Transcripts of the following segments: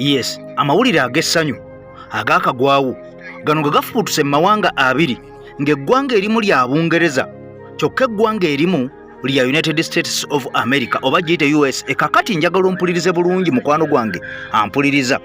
Yes, amawulire ag'essanyu agaakagwawo gano nga gafuutuse mu mawanga abiri ng'eggwanga erimu lya Bungereza kyokka eggwanga erimu lya United States of America oba giyite US. Kakati njagala ompulirize bulungi mukwano gwange ampuliriza.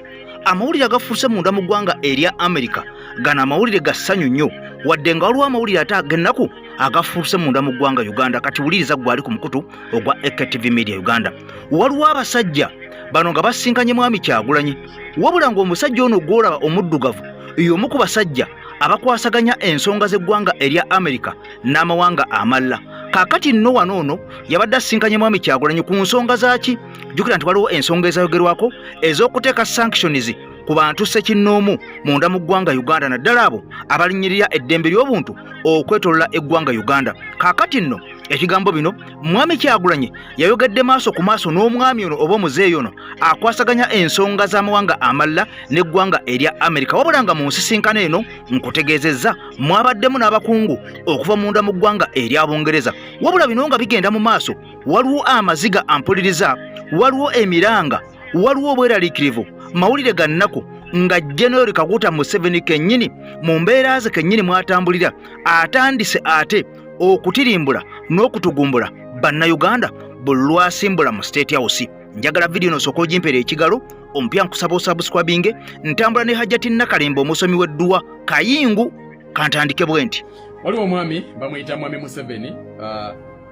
Amawulire agafuuse munda mu ggwanga erya America gano amawulire gassanyu nnyo wadde nga waliwo amawulire ate ag'ennaku agafuuse munda mu ggwanga Uganda. Kati wuliriza gwali ku mukutu ogwa EKTV Media Uganda. Waliwo abasajja bano nga basinkanye Mwami Kyagulanyi wabula ng'omusajja ono gw'olaba omuddugavu y'omu ku basajja abakwasaganya ensonga z'eggwanga erya America n'amawanga amalala. Kaakati nno wano ono yabadde asinkanye Mwami Kyagulanyi ku nsonga zaaki. Jjukira nti waliwo ensonga ezayogerwako ez'okuteeka sanctions ku bantu ssekinnoomu munda mu ggwanga Uganda naddala abo abalinyirira eddembe ly'obuntu okwetoolola eggwanga Uganda. Kaakati nno ekigambo bino Mwami Kyagulanyi yayogedde maaso ku maaso n'omwami ono oba omuzeeyi ono akwasaganya ensonga z'amawanga amalala n'eggwanga erya America. Wabula nga mu nsisinkano eno nkutegeezezza mwabaddemu n'abakungu okuva munda mu ggwanga erya Bungereza. Wabula bino nga bigenda mu maaso waliwo amaziga ampuliriza, waliwo emiranga, waliwo obweraliikirivu, mawulire ga nnaku nga General Kaguta Museveni kennyini mu mbeera ze kennyini mwatambulira atandise ate okutirimbula n'okutugumbula bannayuganda buli lwasimbula mu State House. Njagala video no soko jimpere ekigalo ompya nkusaba osubscribinge ntambula ne Hajjati Nakalembe omusomi w'edduwa Kayingu kantandike bwenti. Waliwo omwami bamuyita Mwami Museveni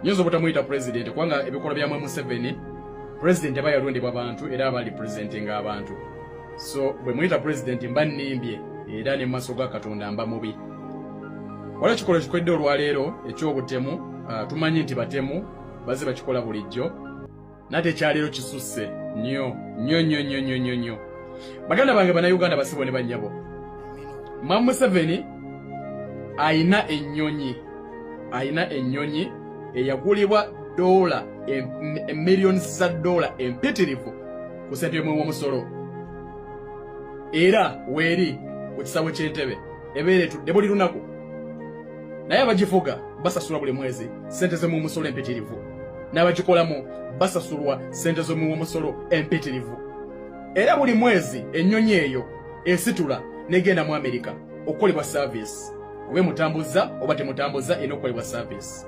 nyozo butamuyita president kubanga ebikola bya Mwami Museveni president aba yalondebwa abantu era abali presenting abantu. So bwe muyita president mba nnimbye era ne maso ga Katonda mba mubi. Wala kikola kikwedde olwaleero ekyobutemu tumanyi nti batemu baze bakikola bulijjo nate kyaleero kisusse nnyo. Baganda bange bannayuganda basibo ne bannyabo, Mwami Museveni ayina ennyonyi eyagulibwa $millions za dola empitirivu ku ssente y'omwe w'omusolo era weeri ku kisawo ky'entebe ebeera etudde buli lunaku, naye abagifuga basasula buli mwezi ssente z'omwe w'omusolo empitirivu n'abagikolamu basasulwa ssente z'omwe w'omusolo empitirivu. Era buli mwezi ennyonyi eyo esitula n'egenda mu America okukolebwa service, oba mutambuza oba temutambuza enokolebwa service.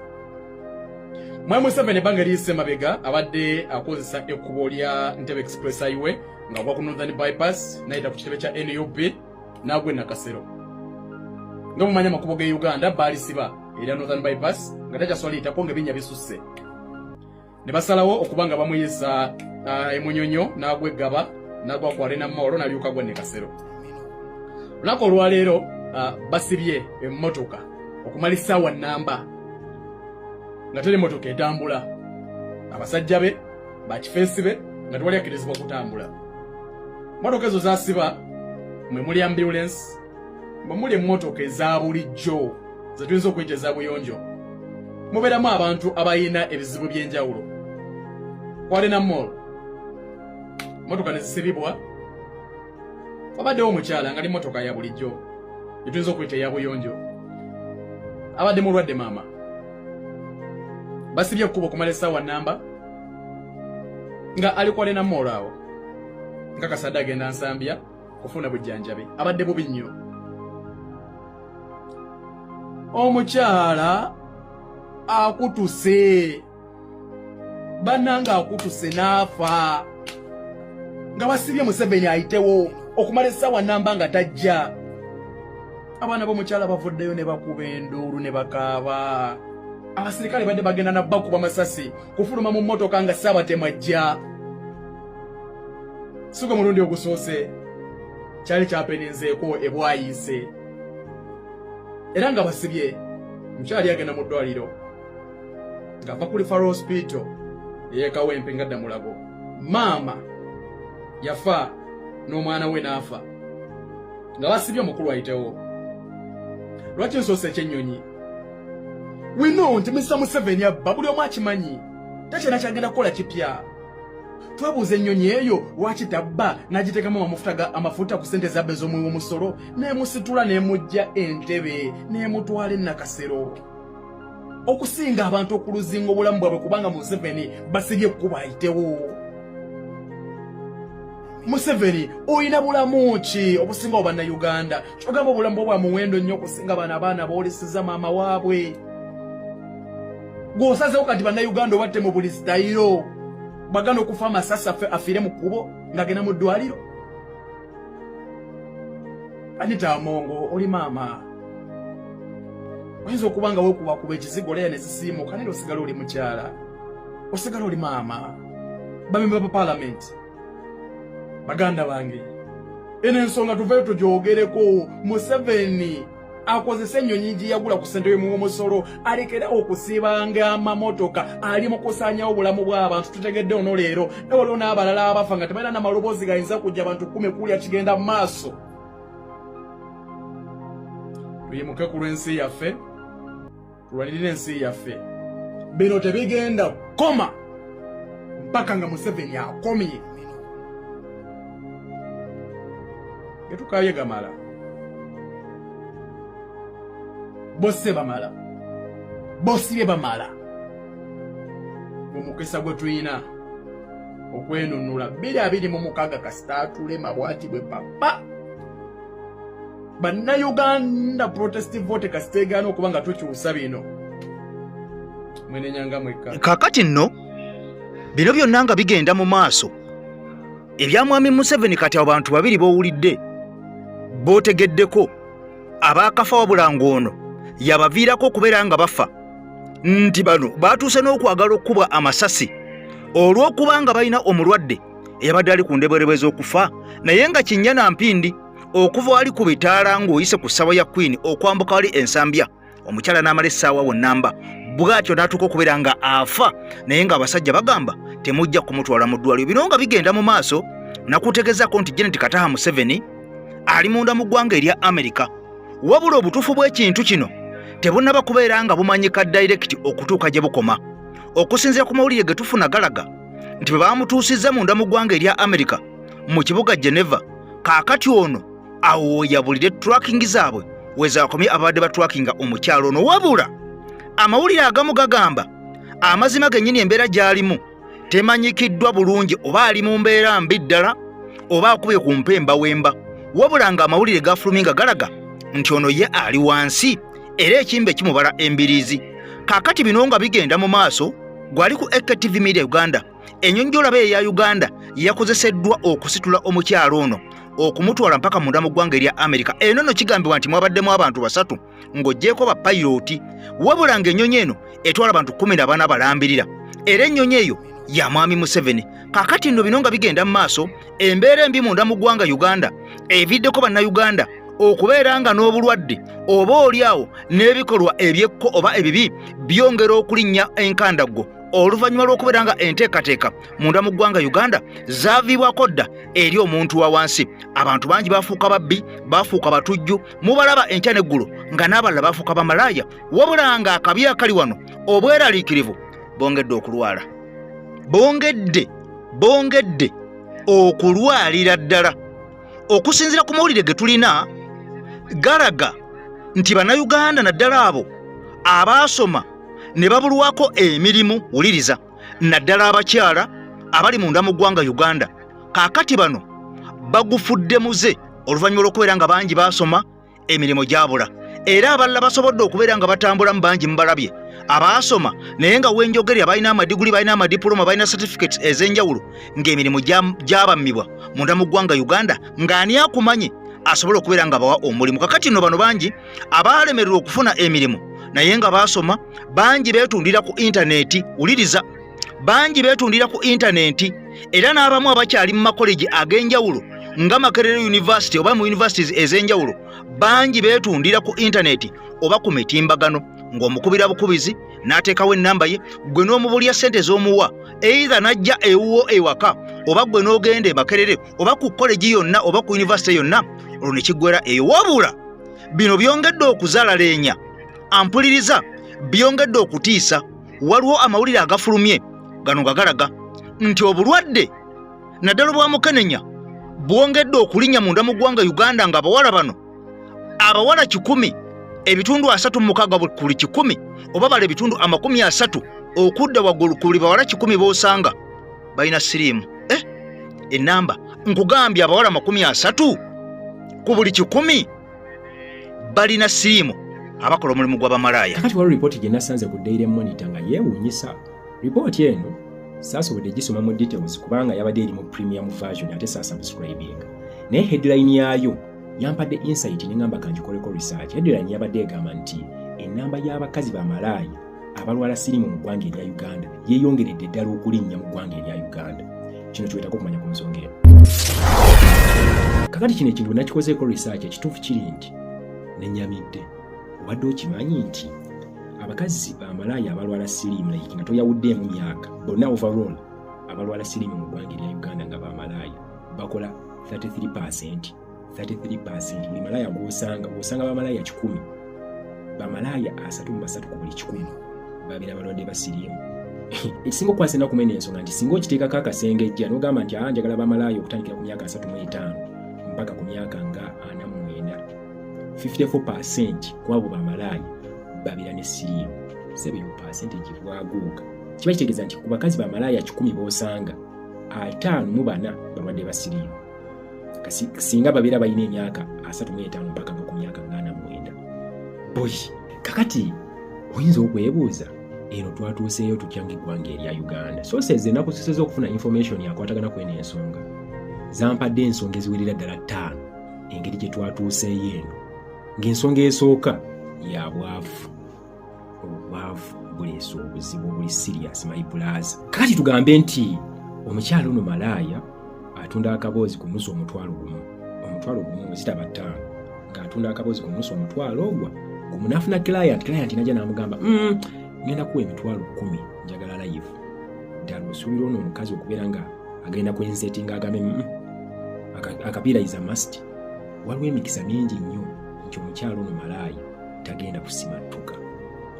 Mwami Museveni ebbanga liyise mabega abadde akozesa ekkubo lya Entebbe Express Highway nga gwa ku Northern Bypass nayita ku kitebe kya NUP n'agwa e Nakasero. Nga mumanya amakubo ge Uganda baalisiba era Northern Bypass nga takyasobaliyitako ng'ebinnya bisusse. Ne basalawo okuba nga bamuyisa emunyonyo n'agwa eggaba n'agwa ku Arena Mall n'alyoka agwa e Nakasero. Lunaku olwaleero basibye emmotoka okumala essaawa nnamba nga teri mmotoka etambula, abasajja be bakifeesi be nga tewali akkirizibwa kutambula. Mmotoka ezo zaasiba mwe muli ambulance, mwe muli emmotoka eza bulijjo ze tuyinza okuyita eza buyonjo, mubeeramu abantu abayina ebizibu by'enjawulo. Ku Arena Mall mmotoka ne zisibibwa, wabaddewo omukyala nga ali mmotoka ya bulijjo etuyinza okuyita eya buyonjo, abadde mulwadde maama. Basibye ekkubo okumala essaawa nnamba nga ali ku Arena Mall awo nga kasadde agenda Nsambya kufuna bujjanjabi, abadde bubi nnyo. Omukyala akutuse, bannanga akutuse n'afa nga basibye Museveni ayitewo okumala essaawa nnamba nga tajja. Abaana b'omukyala bavuddeyo ne bakuba enduulu ne bakaaba. Abasirikale badde bagenda na bakuba masasi kufuluma mu mmotoka nga ssaawa temajja. Suga mulundi ogusoose kyali kyapeninzeeko ebwayise era nga basibye mukyali agenda mu ddwaliro ng'ava ku Referral Hospital ey'Ekawempe ngadda Mulago. Maama yafa n'omwana we n'afa nga basibye omukulu ayitewo. Lwaki nsoose ekyennyonyi? We know nti Mr. Museveni abba, buli omu akimanyi, takyina kyagenda kukola kipya. Twebuuza ennyonyi eyo lwaki tabba n'agiteekamu amafuta ku ssente zabbe z'omwe w'omusolo n'emusitula n'emujja Entebbe n'emutwala e Nakasero okusinga abantu okuluzinga obulamu bwabwe kubanga Museveni basibye ekkubo ayitewo. Museveni oyina bulamu ki obusinga obwa Uganda? Kyogamba obulamu bwa muwendo nnyo okusinga abaana boolesiza maama waabwe. Gw'osazeewo kati Uganda obatte mu buli sitayiro bagana okufa amasasi afiire mu kkubo ng'agenda mu ddwaliro. Anita Amongo oli maama. Oyinza okuba nga weekubakuba ekizigo leya ne zisiimuka naye osigala oli mukyala. Osigala oli maama. Bamemba ba Parliament. Baganda bange. Eno ensonga tuveeyo tugyogereko. Museveni akozesa ennyonyi gye yagula ku ssente y'omusolo alekerawo okusiibanga amamotoka ali mu kusaanyawo obulamu bw'abantu. Tutegedde ono leero ne waliwo n'abalala abafa nga tebalina n'amaloboozi gayinza kujja abantu 10 kulya kigenda mu maaso. Tuyimuke ku lw'ensi yaffe, tulwanirire ensi yaffe. Bino tebigenda koma mpaka nga Museveni akomye. Getukaye gamala. Bosse bamala. Bosibe bamala. Omukisa gwe tuyina okwenunula 2026 kasita tulema bwati bwe papa. Uganda protestive vote kasitegaana okuba nga tukyusa bino. Mwene nyanga mwekka. Kakati nno bino byonna nga bigenda mu maaso. Ebyamwami Museveni kati abantu babiri bowulidde bootegeddeko abaakafa wabula ng'ono yabaviirako okubeera nga bafa nti bano baatuuse n'okwagala okukubwa amasasi olw'okuba nga balina omulwadde eyabadde ali ku ndebwerebwe z'okufa naye nga Kinnyana Mpindi okuva wali ku bitaala ng'oyise ku ssabo ya Queen okwambuka wali ensambya omukyala n'amala essaawa wonnamba bw'atyo n'atuuka okubeera nga afa naye ng'abasajja bagamba temujja kumutwala mu ddwaliro. Bino nga bigenda mu maaso nakutegezaako nti Janet Kataha Museveni ali munda mu ggwanga erya Amerika wabula obutuufu bw'ekintu kino tebunnaba kubeera nga bumanyika direct okutuuka gye bukoma. Okusinziira ku mawulire ge tufuna galaga nti bwe baamutuusizza munda mu ggwanga erya Amerika mu kibuga Geneva kaakati ono awoyabulire tracking zaabwe wezaakomye abadde batrakinga omukyalo ono wabula amawulire agamu gagamba amazima gennyini embeera gy'alimu temanyikiddwa bulungi oba ali mu mbeera mbi ddala oba akubye ku mpemba wemba wabula nga amawulire gafuluminga galaga nti ono ye ali wansi era ekimbe kimubala embiriizi. Kaakati bino nga bigenda mu maaso gwali ku AKTV Media Uganda ennyonyi gy'olaba eya Uganda yakozeseddwa okusitula omukyalo ono okumutwala mpaka munda mu ggwanga erya Amerika. Eno no kigambibwa nti mwabaddemu abantu 3 ng'oggyeko bapayiroti wabula ng'ennyonyi eno etwala abantu 14 balambirira era ennyonyi eyo ya mwami Museveni. Kaakati nno bino nga bigenda mu maaso embeera embi munda mu ggwanga Uganda eviddeko bannayuganda okubeera nga n'obulwadde oba oliawo n'ebikolwa ebyekko oba ebibi byongera okulinnya enkandaggo oluvannyuma lw'okubeera nga enteekateeka munda mu ggwanga Uganda zaaviibwako dda eri omuntu wa wansi. Abantu bangi baafuuka babbi, baafuuka batujju, mubalaba enkya n'eggulu nga n'abalala baafuuka bamalaaya wabula nga akabi akali wano obweraliikirivu bongedde okulwala. Bongedde okulwalira ddala. Okusinziira ku mawulire ge tulina galaga nti bannayuganda naddala abo abaasoma ne babulwako emirimu wuliriza naddala abakyala abali munda mu ggwanga Uganda kaakati bano bagufudde muze oluvannyuma lw'okubeera nga bangi baasoma emirimu gyabula era abalala basobodde okubeera nga batambula mu bangi mubalabye abaasoma naye nga wenjogerera balina amadiguli balina amadiploma balina certificates ez'enjawulo ng'emirimu gyabammibwa munda mu ggwanga Uganda ng'ani akumanyi asobola okubeera nga bawa omulimu. Kakati nno bano bangi abaalemererwa okufuna emirimu naye nga baasoma bangi beetundira ku intaneti wuliriza bangi beetundira ku intaneti era n'abamu abakyali mu makoleji ag'enjawulo nga Makerere University oba mu universities ez'enjawulo bangi beetundira ku intaneti oba ku mitimbagano ng'omukubira bukubizi n'ateekawo ennamba ye gwe n'omubulya ssente z'omuwa either najja ewuwo ewaka oba gwe n'ogenda e Makerere oba ku koleji yonna oba ku university yonna olwo ne kiggwera eyo wabula bino byongedde okuzaala leenya ampuliriza byongedde okutiisa. Waliwo amawulire agafulumye gano nga galaga nti obulwadde naddala bwa mukenenya bwongedde okulinnya munda mu ggwanga Uganda nga abawala bano abawala 100 ebitundu 36 buli 100 oba bale ebitundu 30 okudda waggulu ku buli bawala 100 boosanga balina siriimu enamba nkugambye abawala 30 ku buli 100 balina siriimu abakola omulimu gw'abamalaaya. Kakati waliwo ripooti gye nasanze ku Daily Monitor nga yeewuunyisa. Ripooti eno saasobodde gisoma mu details kubanga yabadde eri mu premium version ate saasubscribing. Naye headline yaayo yampadde insight n'engamba kanjikoleko research. Headline yabadde egamba nti ennamba y'abakazi bamalaaya abalwala siriimu mu ggwanga erya Uganda yeeyongeredde ddala okulinnya mu ggwanga erya Uganda. Kino kiwetako okumanya ku nsonga eno. Kakati kino ekintu nakikozeeko research ekituufu kiri nti nenyamidde. Obadde okimanyi nti abakazi bamalaaya abalwala siriimu like nga toyawuddeemu myaka bonna overall abalwala siriimu mu ggwanga erya Uganda nga bamalaaya bakola 33%. Buli malaaya gw'osanga bamalaaya 100 bamalaaya 33 ku buli 100 babeera balwadde ba siriimu. Ekisinga okwasa ennaku mene ensonga nti singa okiteekako akasengejja n'ogamba nti njagala bamalaaya okutandikira ku myaka 35 mpaka ku myaka nga 49, 54% ku abo bamalaaya babeera ne siriimu. 7% bwaguuka. Kiba kitegeeza nti ku bakazi bamalaaya 10 b'osanga 54 balwadde ba siriimu. Singa babeera balina emyaka 35 mpaka ku myaka 49. Boy, kakati oyinza okwebuuza eno twatuuseeyo tutya ng'eggwanga erya Uganda. Sources ennaku ziseze okufuna information yakwatagana kweno ensonga zampadde ensonga eziwerera ddala 5 engeri gye twatuuseeyo eno. Ng'ensonga esooka ya bwavu. Obwavu buleese obuzibu obuli serious my brothers. Kakati tugambe nti omukyalo ono malaaya atunda akaboozi ku nusu omutwalo gumu zitaba 5 ng'atunda akaboozi ku nusu omutwalo ogwo gumunafuna client najja n'amugamba ngenda kuwa emitwalo 10 njagala live. Ddala osuubira ono omukazi okubeera nga agenda kwenseti ng'agambe akapiira is a must. Waliwo emikisa mingi nnyo nti omukyalo ono malaaya tagenda kusimattuka.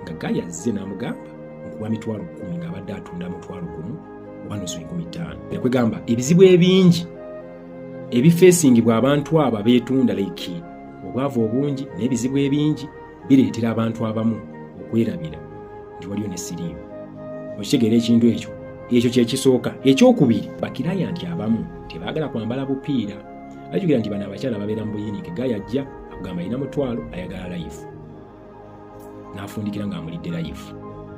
Nga Gaali azze n'amugamba nkuwa mitwalo 10 ng'abadde atunda mutwalo gumu oba nusu 15. Ekwegamba ebizibu ebingi ebifeesingibwa abantu abo abeetunda like obwavu obungi n'ebizibu ebingi bireetera abantu abamu okwerabira nti waliyo ne siriimu. Okitegeera ekintu ekyo kye kisooka. Ekyokubiri bakirayanti abamu tebaagala kwambala bupiira. Ajjukira nti bano abakyala babeera mu buyinike. Gaali ajja akugamba alina mutwalo ayagala life n'afundikira ng'amulidde life.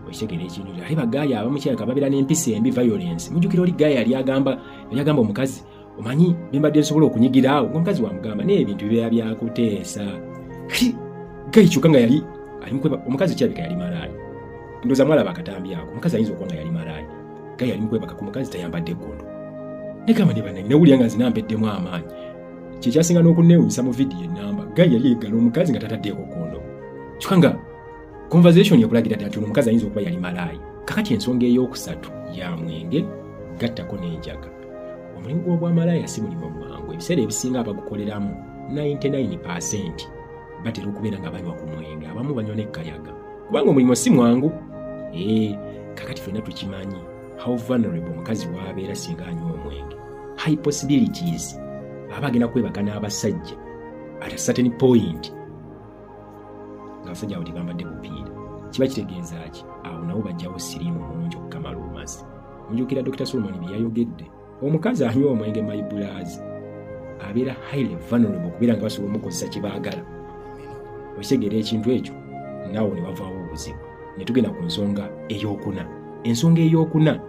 Okitegeera ekintu ate bagaali abamu kyaka babeera n'empisa embi violence. Mujjukira oli Gaali yali agamba omukazi omanyi bembadde nsobola okunyigira awo ng'omukazi wamugamba n'ebintu bibeera byakuteesa. Gaali kyokka nga yali omukazi kyabika yali malaaya. Ndoza mwala bakatambi ako omukazi ayinza okuba nga yali malaaya. Gaali yali mukwebaka ku mukazi tayambadde ggondo. Negamba ne bannange nawulira nga zinampeddemu amaanyi. Kyekyasinga n'okunneewunyisa mu vidiyo ennamba Gaali yali yeggala omukazi nga tataddeeko ggondo. Kyokka nga conversation yakulagira ddala nti omukazi ayinza okuba yali malaaya. Kakati ensonga ey'okusatu ya mwenge gattako n'enjaga. Omulimu gw'obwamalaaya si mulimu mwangu. Ebiseera ebisinga abagukoleramu 99% batera okubeera nga banywa ku mwenge. Abamu banywa n'ekkayaga kubanga omulimu si mwangu. Kakati ffenna tukimanyi how vulnerable omukazi w'abeera singa anywa omwenge. High possibilities aba agenda kwebaka n'abasajja at a certain point ng'abasajja abo tebambadde bupiira. Kiba kitegeeza ki? Awo nabo bajjawo siriimu mungi okukamala omumazi. Mujjukira Dr. Solomon bye yayogedde. Omukazi anywa omwenge my brothers abeera highly vulnerable okubeera nga basobola omukozesa kye baagala. Okitegeera ekintu ekyo naawo ne wavaawo obuzibu. Ne tugenda ku nsonga ey'okuna. Ensonga ey'okuna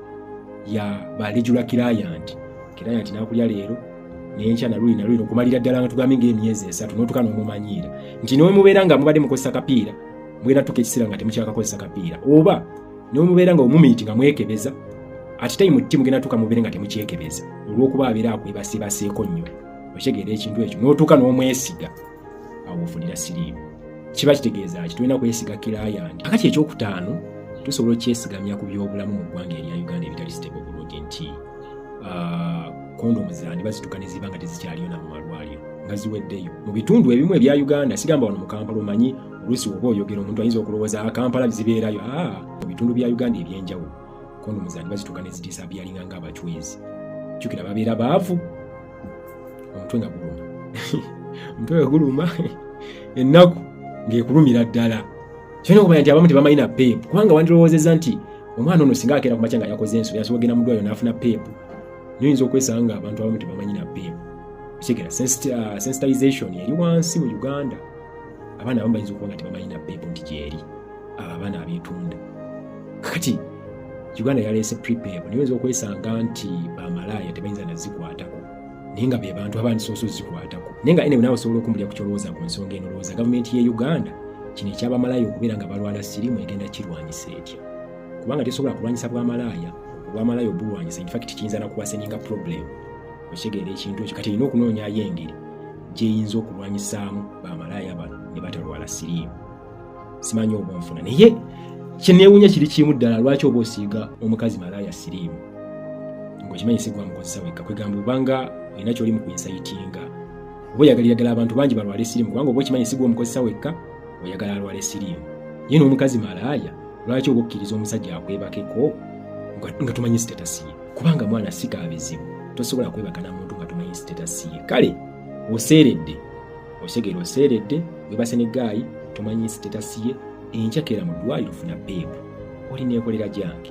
ya balejula client n'akulya leero n'enkya naluli okumalira ddala nga tugambe ng'emyezi 3 n'otuuka n'omumanyiira nti newe mubeera nga mubadde mukozesa kapiira mugenda tuka ekiseera nga temukyakakozesa kapiira, oba newe mubeera nga omumiiti nga mwekebeza ati tayi mutti mugenda tuka mubeere nga temukyekebeza olw'okuba abeera akwebasibaseeko nnyo. Okitegeera ekintu ekyo n'otuuka n'omwesiga awo ofunira siriimu. Kiba kitegeeza ki? Tulina kwesiga client. Akati ekyokutaano tusobola okyesigamya ku by'obulamu mu ggwanga erya Uganda ebitali stable bulungi nti kondomu zandi bazituka ne ziba nga tezikyaliyo na mu malwaliro nga ziweddeyo mu bitundu ebimu ebya Uganda. Sigamba wano mu Kampala omanyi oluusi oba oyogera omuntu ayinza okulowooza Kampala zibeerayo. Mu bitundu bya Uganda ebyenjawulo kondomu zandi bazituka ne zitiisa byalinga ng'abachwezi. Jjukira babeera baavu omutwe nga guluma omutwe nga guluma ennaku ng'ekulumira ddala. Kyona okumanya nti abamu tebamalina peepu kubanga wandirowoozezza nti omwana ono singa akeera ku makya nga yakoze ensobi asobola ogenda mu ddwaliro n'afuna peepu Niyinza okwesanga abantu abamu tebamanyi na PEP. Kitegera sensitization eri wansi mu Uganda. Abaana abamu bayinza okuba nga tebamanyi na PEP nti gyeri. Abo abaana abeetunda. Kati Uganda yaleese PrEP. Niyinza okwesanga nti bamalaya tebayinza nazikwatako. Naye nga be bantu abandisoosa ozikwatako. Naye nga ene naawe osobola okumbulira ku kyolowooza ku nsonga eno. Olowooza gavumenti y'e Uganda kino eky'abamalaya okubeera nga balwala siriimu egenda kirwanyisa etya? Kubanga tesobola kulwanyisa bw'amalaya. Obw'amalaya obulwanyisa in fact kiyinza nakuwaseninga problem. Okitegeera ekintu ekyo kati erina okunoonyaayo engeri gy'eyinza okulwanyisaamu bamalaya bano ne batalwala siriimu. Simanyi oba onfuna naye kyeneewuunya kiri kimu ddala lwaki oba osiiga omukazi malaya siriimu ng'okimanyi si gwa mukozesa wekka kwegamba obanga olina ky'oli mu kuinsayitinga oba oyagalira ddala abantu bangi balwale siriimu kubanga oba okimanyi si gwa omukozesa wekka oyagala alwale siriimu ye n'omukazi malaya lwaki oba okkiriza omusajja akwebakeko nga tumanyi sitatasi ye kubanga mwana si kaabizibu tosobola kwebaka na muntu nga tumanyi sitatasi ye kale oseeredde osegeera oseeredde webase ne gaayi tumanyi sitatasi ye enkyakera mu ddwaliro funa PEP olina ekolera gyange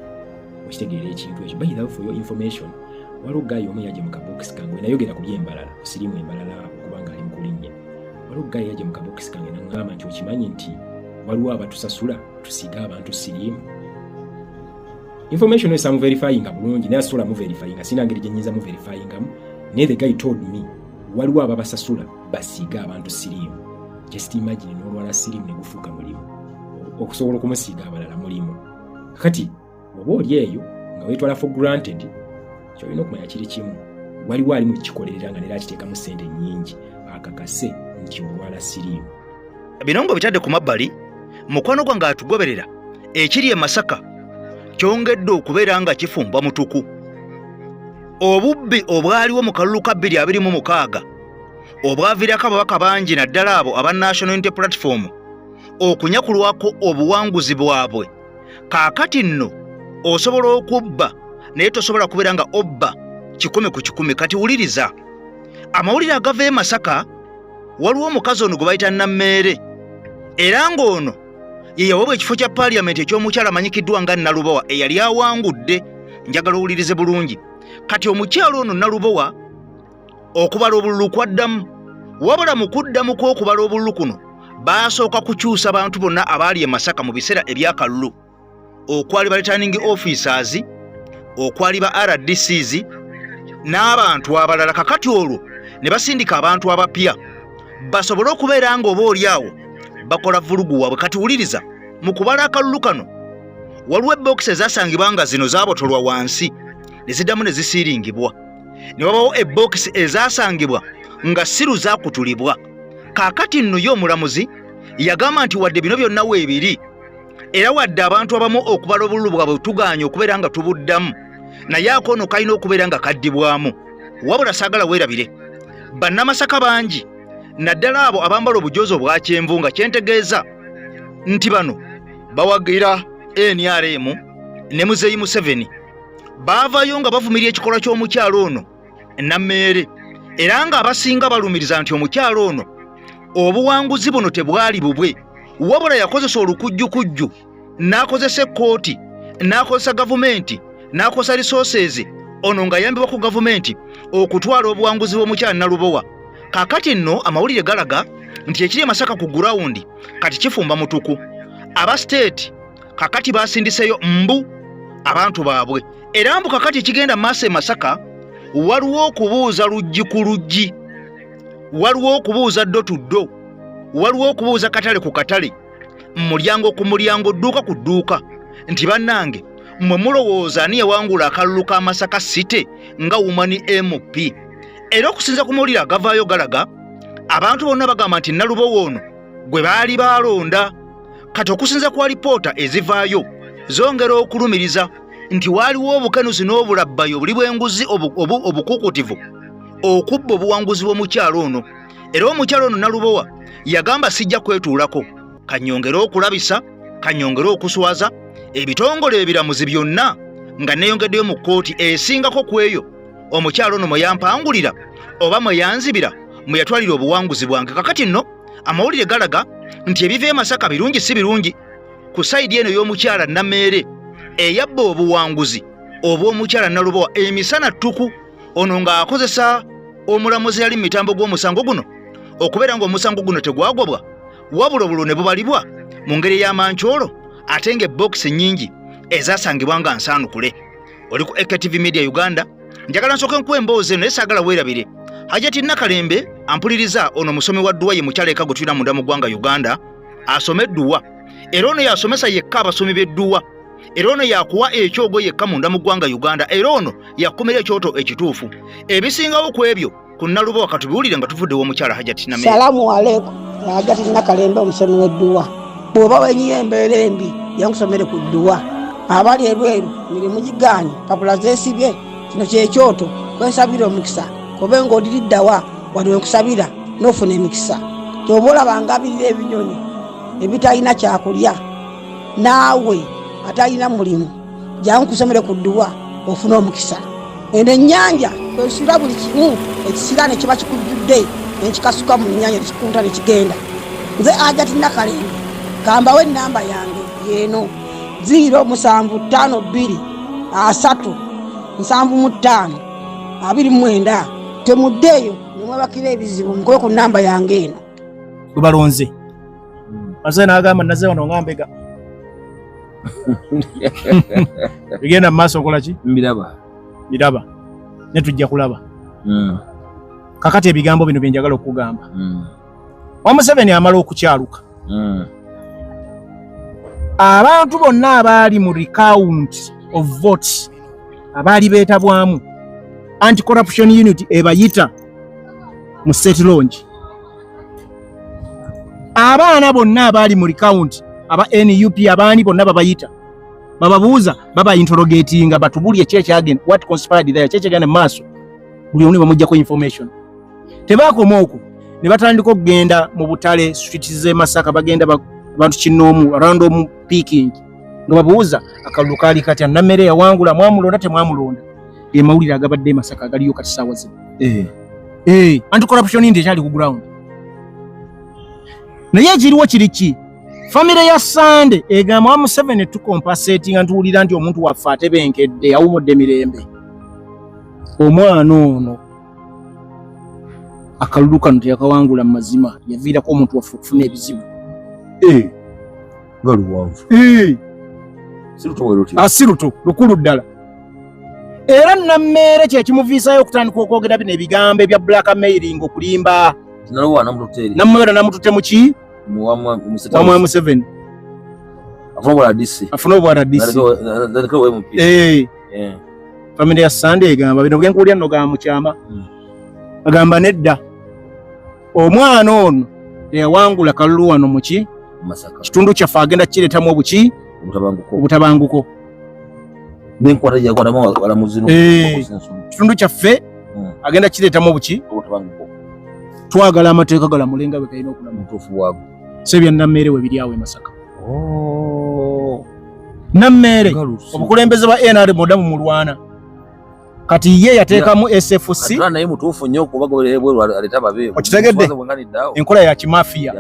okitegeera ekintu ekyo by the way for your information waliwo gaayi omu yajja mu kabokisi kange nayogera ku by'embalala siriimu embalala kubanga ali mu kulinnya waliwo gaayi yajja mu kabokisi kange naŋŋamba nti okimanyi nti waliwo abatusasula tusiiga abantu siriimu information esa mu verifyinga bulungi naye asobola mu verifyinga sina ngeri gye nnyinza mu verifyingamu naye the guy told me waliwo ababasasula basiiga abantu siriimu just imagine n'olwala siriimu ne gufuuka mulimu okusobola okumusiiga abalala mulimu kakati oba oli eyo nga weetwala for granted kyolina okumanya kiri kimu waliwo ali mu kikolerera nga neera akiteekamu ssente nnyingi akakase nti olwala siriimu. Bino ngo bitadde ku mabbali mukwano gwange atugoberera ekiri e Masaka kyongedde okubeera nga kifumba mutuku. Obubbi obwaliwo mu kalulu ka 2026 obwaviirako ababaka bangi naddala abo aba National Unity Platform okunyakulwako obuwanguzi bwabwe. Kaakati nno osobola okubba naye tosobola kubeera nga obba 100 ku 100. Kati wuliriza amawulire agava e Masaka waliwo omukazi ono gwe bayita Nammeere era ng'ono ye yaweebwa ekifo kya paaliyamenti eky'omukyala amanyikiddwa nga Nalubowa eyali awangudde. Njagala owulirize bulungi. Kati omukyala ono Nalubowa okubala obululu kwaddamu wabula mu kuddamu kw'okubala obululu kuno baasooka kukyusa abantu bonna abaali e Masaka mu biseera ebyakalulu okwali ba returning officers okwali ba RDCs n'abantu abalala. Kakati olwo ne basindika abantu abapya basobole okubeera nga oba oli awo bakola vulugu waabwe. Kati wuliriza mu kubala akalulu kano waliwo ebbokisi ezasangibwa nga zino zaabotolwa wansi ne ziddamu ne zisiiringibwa ne wabawo ebbokisi ezasangibwa nga siru zaakutulibwa. Kaakati nno ye omulamuzi yagamba nti wadde bino byonna weebiri era wadde abantu abamu okubala obululu bwabwe tugaanye okubeera nga tubuddamu naye akono kalina okubeera nga kaddibwamu wabula saagala weerabire bannamasaka bangi naddala abo abambala obujoozi obwa kyenvu nga kyentegeeza nti bano bawagira NRM ne Muzeeyi Museveni baavayo nga bavumirira ekikolwa ky'omukyalo ono Nammeere era nga abasinga balumiriza nti omukyalo ono obuwanguzi buno tebwali bubwe wabula yakozesa olukujjukujju n'akozesa ekkooti n'akozesa gavumenti n'akozesa resources ono nga yambibwa ku gavumenti okutwala obuwanguzi bw'omukyala Nalubowa. Kaakati nno amawulire galaga nti ekiri e Masaka ku gurawundi kati kifumba mutuku. Aba state kakati basindiseyo mbu abantu baabwe era mbu kakati kigenda maaso e Masaka waliwo okubuuza luggi ku luggi, waliwo okubuuza ddo tu ddo, waliwo okubuuza katale ku katale, mulyango ku mulyango, dduuka ku dduuka nti bannange mmwe mulowooza ani yawangula akalulu ka Masaka City nga Woman MP. Era okusinza ku mawulire agavaayo galaga abantu bonna bagamba nti Nalubowa ono gwe baali baalonda. Kati okusinza ku alipoota ezivaayo zongera okulumiriza nti waaliwo obukenuzi n'obulabbayo buli bw'enguzi obukukutivu okubba obuwanguzi bw'omukyalo ono. Era omukyalo ono Nalubowa yagamba sijja kwetuulako, kanyongera okulabisa, kanyongera okuswaza ebitongole ebiramuzi byonna nga neeyongeddeyo mu kkooti esingako ku eyo omukyalo ono mwe yampangulira oba mwe yanzibira mwe yatwalira obuwanguzi bwange. Kakati nno amawulire galaga nti ebiva e Masaka birungi si birungi ku sayidi eno y'omukyala Nammeere eyabba obuwanguzi obw'omukyala Nalubowa emisana ttuku ono ng'akozesa omulamuzi yali mu mitambo gw'omusango guno okubeera ng'omusango guno tegwagobwa wabula obulo ne bubalibwa mu ngeri y'amancoolo ate ng'ebbokisi nnyingi ezasangibwa nga nsaanukule. Oli ku AKTV Media Uganda, njagala nsooke nkuwa emboozi eno naye saagala weerabire. Hajati Nakalembe ampuliriza ono musomi wa dduwa ye mukyala eka gutwira munda mu ggwanga Uganda asome edduwa. Era ono yasomesa yekka abasomi b'edduwa. Era ono yakuwa ekyogo yekka munda mu ggwanga Uganda. Era ono yakumira ekyoto ekituufu. Ebisingawo ku ebyo ku Nalubo wakatubiwulire nga tuvuddewo omukyala Hajati Namere. Salamu alaikum. Hajati Nakalembe omusomi w'edduwa. Bw'oba wenyiye embeera embi yankusomere ku dduwa. Abali ebweru mirimu gigaanyi papula zeesibye kino kyekyoto kwesabira omukisa kobe ng'odiriddawa wali wekusabira n'ofuna emikisa. Ky'oba olabanga abirira ebinyonyi ebitalina kyakulya naawe atalina mulimu jangu kusomere ku dduwa ofuna omukisa. Eno ennyanja kwesula buli kimu ekisira ne kiba kikujjudde nekikasuka mu nnyanja nekikunta ne kigenda. Nze Hajati Nakalembe kambawo ennamba yange yeeno 052537529 temuddeeyo nemwebakira ebizibu mukobe ku nnamba yange eno. Tubalonze ase n'agamba naze wano ngambega bigenda mu maaso okola ki? Biraba ne tujja kulaba. Kakati ebigambo bino bye njagala okugamba. Museveni amala okukyaluka. Abantu bonna abaali mu recount of votes abaali beetabwamu anti-corruption unit ebayita mu state launch. Abaana bonna abaali mu recount aba NUP abaani bonna babayita bababuuza baba interrogatinga batubulye again what conspired there again maaso buli omu bamujjako information. Tebaakoma okwo ne batandika okugenda mu butale street ze Masaka bagenda abantu kinoomu random picking nga babuuza akalulu kaali kati Namere yawangula mwamulonda temwamulonda. Mawulire agabadde Masaka agaliyo kati saawa zino. Anti-corruption unit ekyali ku ground. Naye ekiriwo kiriki famire ya Sande egamba Museveni tukompasating nga ntuwulira nti omuntu waffe atebenkedde awumudde mirembe. Omwana ono akalulu kano teyakawangula mu mazima yaviirako omuntu waffe okufuna ebizibu. Siruto lukulu ddala. Era Namere kye kimuviisayo okutandika okwogera bino ebigambo ebya blackmailing okulimba. Namwera namututte mu ki? Wamwa Museveni. Afuna obwaradisi. Famire ya Sande egamba bino bwe nkuwulira nno ga mukyama. Agamba nedda. Omwana ono teyawangula kalulu wano mu ki? Masaka. Kitundu kyaffe agenda kireetamu obuki? Obutabanguko. Kitundu kyaffe agenda kireetamu obuki? Twagala amateeka galamulenga bwe kalina okulamu otuufu waabwe. Sebya Namere we biri awo e Masaka. Namere obukulembeze bwa NRM modamu mulwana. Kati ye yateekamu SFC. Naye mutuufu nnyo okubagoberera bwe aleta babe. Okitegedde? Enkola ya kimafia.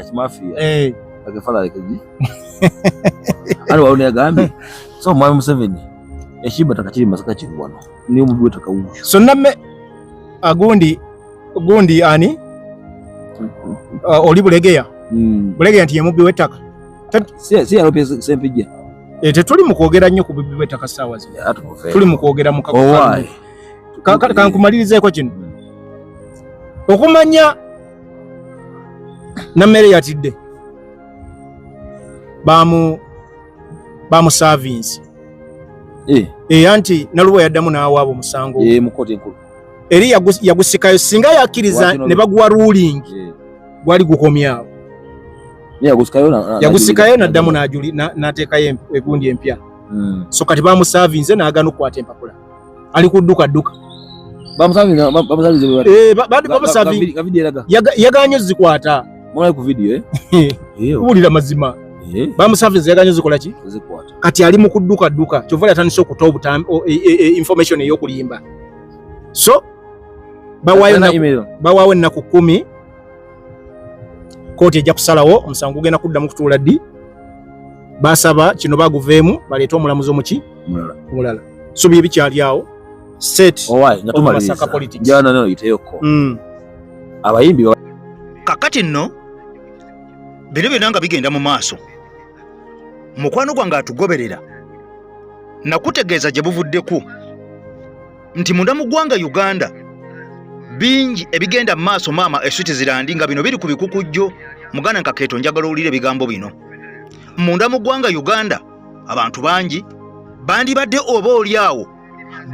Akefala lekeji. Ali waone agambe. So Mwami Museveni ekiba takakiri Masaka kirwano. Niyo mubwe takawuyo. So Namme gundi ani? Oli Bulegeya. Bulegeya nti yemubbi w'ettaka. Si alope sempijja. Tetuli mu kwogera nnyo ku bubbi w'ettaka ssaawa zino. Tuli mu kwogera mu kakukalu. Kankumalirizeeko kino. Okumanya Namere yatidde. Bamu service. Anti Nalubo yaddamu n'awaabo musango. Mukoti enkulu. Eri yagusikayo singa yakkiriza ne baguwa ruling. Gwali gukomyawo. Yagusikayo n'addamu n'ateekayo egundi empya. So kati bamu service n'agaana okukwata empapula. Ali ku dduka. Yaganye zikwata. Mwana ku video Ubulira mazima. Bamu service yaganye zikola ki? Zikwata. Kati ali mu kudduka. Kyovala atandise okutoa information ey'okulimba. So bawawe ennaku 10 kooti ejja kusalawo omusango gugenda kuddamu kutuula ddi. Basaba kino baguveemu baleete omulamuzi omuki? Mulala. So bye bikyali awo. state owai natumaliriza Masaka politics. njana no iteyoko abayimbi kakati nno bino byonna nga bigenda mu maaso mukwano gwange atugoberera nakutegeeza gye buvuddeko nti munda mu ggwanga Uganda bingi ebigenda mu maaso maama Switzerland nga bino biri ku bikukujjo muganda nkakeeto njagala owulire ebigambo bino munda mu ggwanga Uganda abantu bangi bandibadde oba oliawo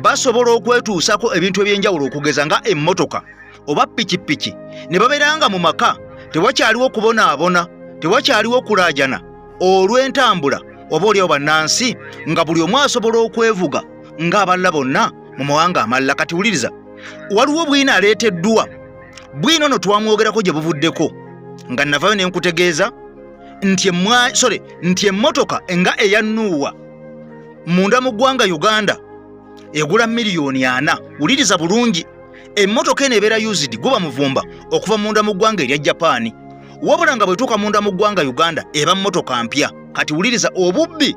basobola okwetuusako ebintu ebyenjawulo okugeza nga emmotoka oba pikipiki ne babeeranga mu maka tewakyaliwo kubonaabona tewakyaliwo kulaajana olw'entambula oba oliawo bannansi nga buli omu asobola okwevuga ng'abalala bonna mu mawanga amalala. Kati wuliriza waliwo bwina aleeteddwa bwino no twamwogerako gye buvuddeko nga navayo ne nkutegeeza nti emmotoka nga eyannuuwa munda mu ggwanga Uganda egula miliyoni 4. Wuliriza bulungi emmotoka eno ebeera used guba muvumba okuva munda mu ggwanga erya Japan wabula nga bwetuuka munda mu ggwanga Uganda eba mmotoka mpya. Kati wuliriza obubbi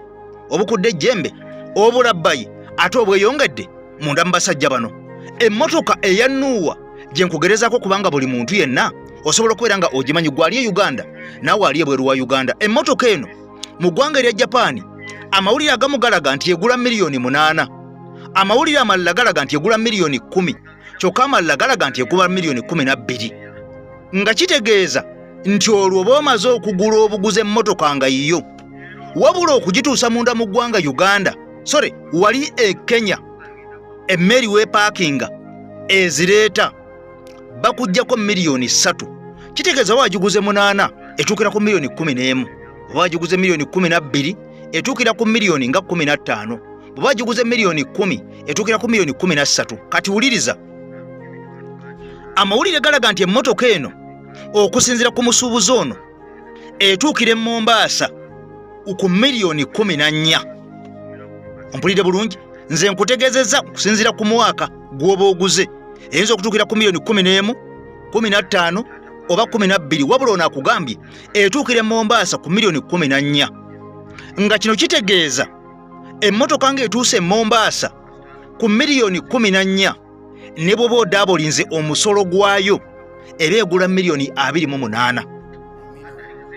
obukudde ejjembe obulabbayi ate obweyongedde munda mu basajja bano. Emmotoka eyannuuwa gye nkugerezako kubanga buli muntu yenna osobola okubeera nga ogimanyi gwe ali e Uganda naawe ali ebweru wa Uganda. Emmotoka eno mu ggwanga erya Japan amawulire agamu galaga nti egula miliyoni 8, amawulire amalala galaga nti egula miliyoni 10, kyokka amalala galaga nti egula miliyoni 12, nga kitegeeza nti olwo oba omaze okugula obuguze emmotoka nga yiyo wabula okugituusa munda mu ggwanga Uganda wali e Kenya emmeri weepaakinga ezireeta bakuggyako miliyoni 3. Kitegeeza wagiguze 8 etuukira ku miliyoni 11, oba wagiguze miliyoni 12 etuukira ku miliyoni nga 15, oba wagiguze miliyoni 10 etuukira ku miliyoni 13. Kati wuliriza amawulire galaga nti emmotoka eno okusinziira ku musuubuzi ono etuukira e Mombasa ku miliyoni 14. Ompulidde bulungi nze nkutegeezezza kusinziira ku mwaka gw'oba oguze eyinza okutuukira ku miliyoni 11, 15 oba 12 wabula ono akugambye etuukira e Mombasa ku miliyoni 14. Nga kino kitegeeza emmotoka ng'etuuse e Mombasa ku miliyoni 14 ne bw'oba odaabolinze omusolo gwayo eba egula miliyoni 28.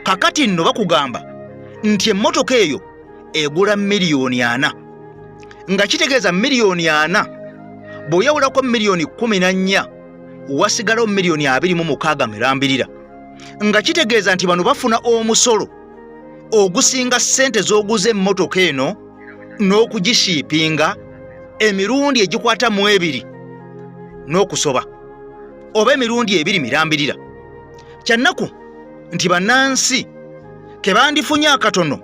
Kakati nno bakugamba nti emmotoka eyo egula miliyoni 4, nga kitegeeza miliyoni 4 bw'oyawulako miliyoni 14 wasigalawo miliyoni 26 nga kitegeeza nti bano bafuna omusolo ogusinga ssente z'oguza emmotoka eno n'okugishiipinga emirundi egikwata mu 2 n'okusoba oba emirundi 2 mirambirira. Kyannaku nti bannansi ke bandifunye akatono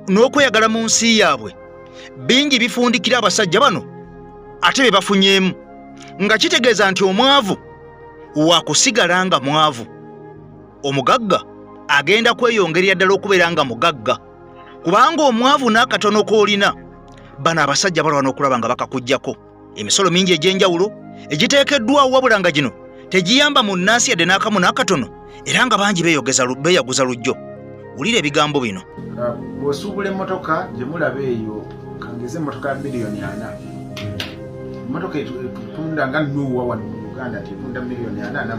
n'okweyagala mu nsi yaabwe bingi bifundikira abasajja bano ate be bafunyeemu, nga kitegeeza nti omwavu waakusigala nga mwavu, omugagga agenda kweyongerera ddala okubeera nga mugagga, kubanga omwavu n'akatono k'olina bano abasajja balwana okulaba nga bakakuggyako. Emisolo mingi egy'enjawulo egiteekeddwawo wabula nga gino tegiyamba mu nnansi yadde n'akamu n'akatono era nga bangi beeyaguza lujjo. Wulira ebigambo bino. Bw'osuubula emmotoka gye mulaba eyo kangeze emmotoka ya miliyoni 4, emmotoka etunda nga nnuuwa wano mu Uganda tetunda miliyoni 4,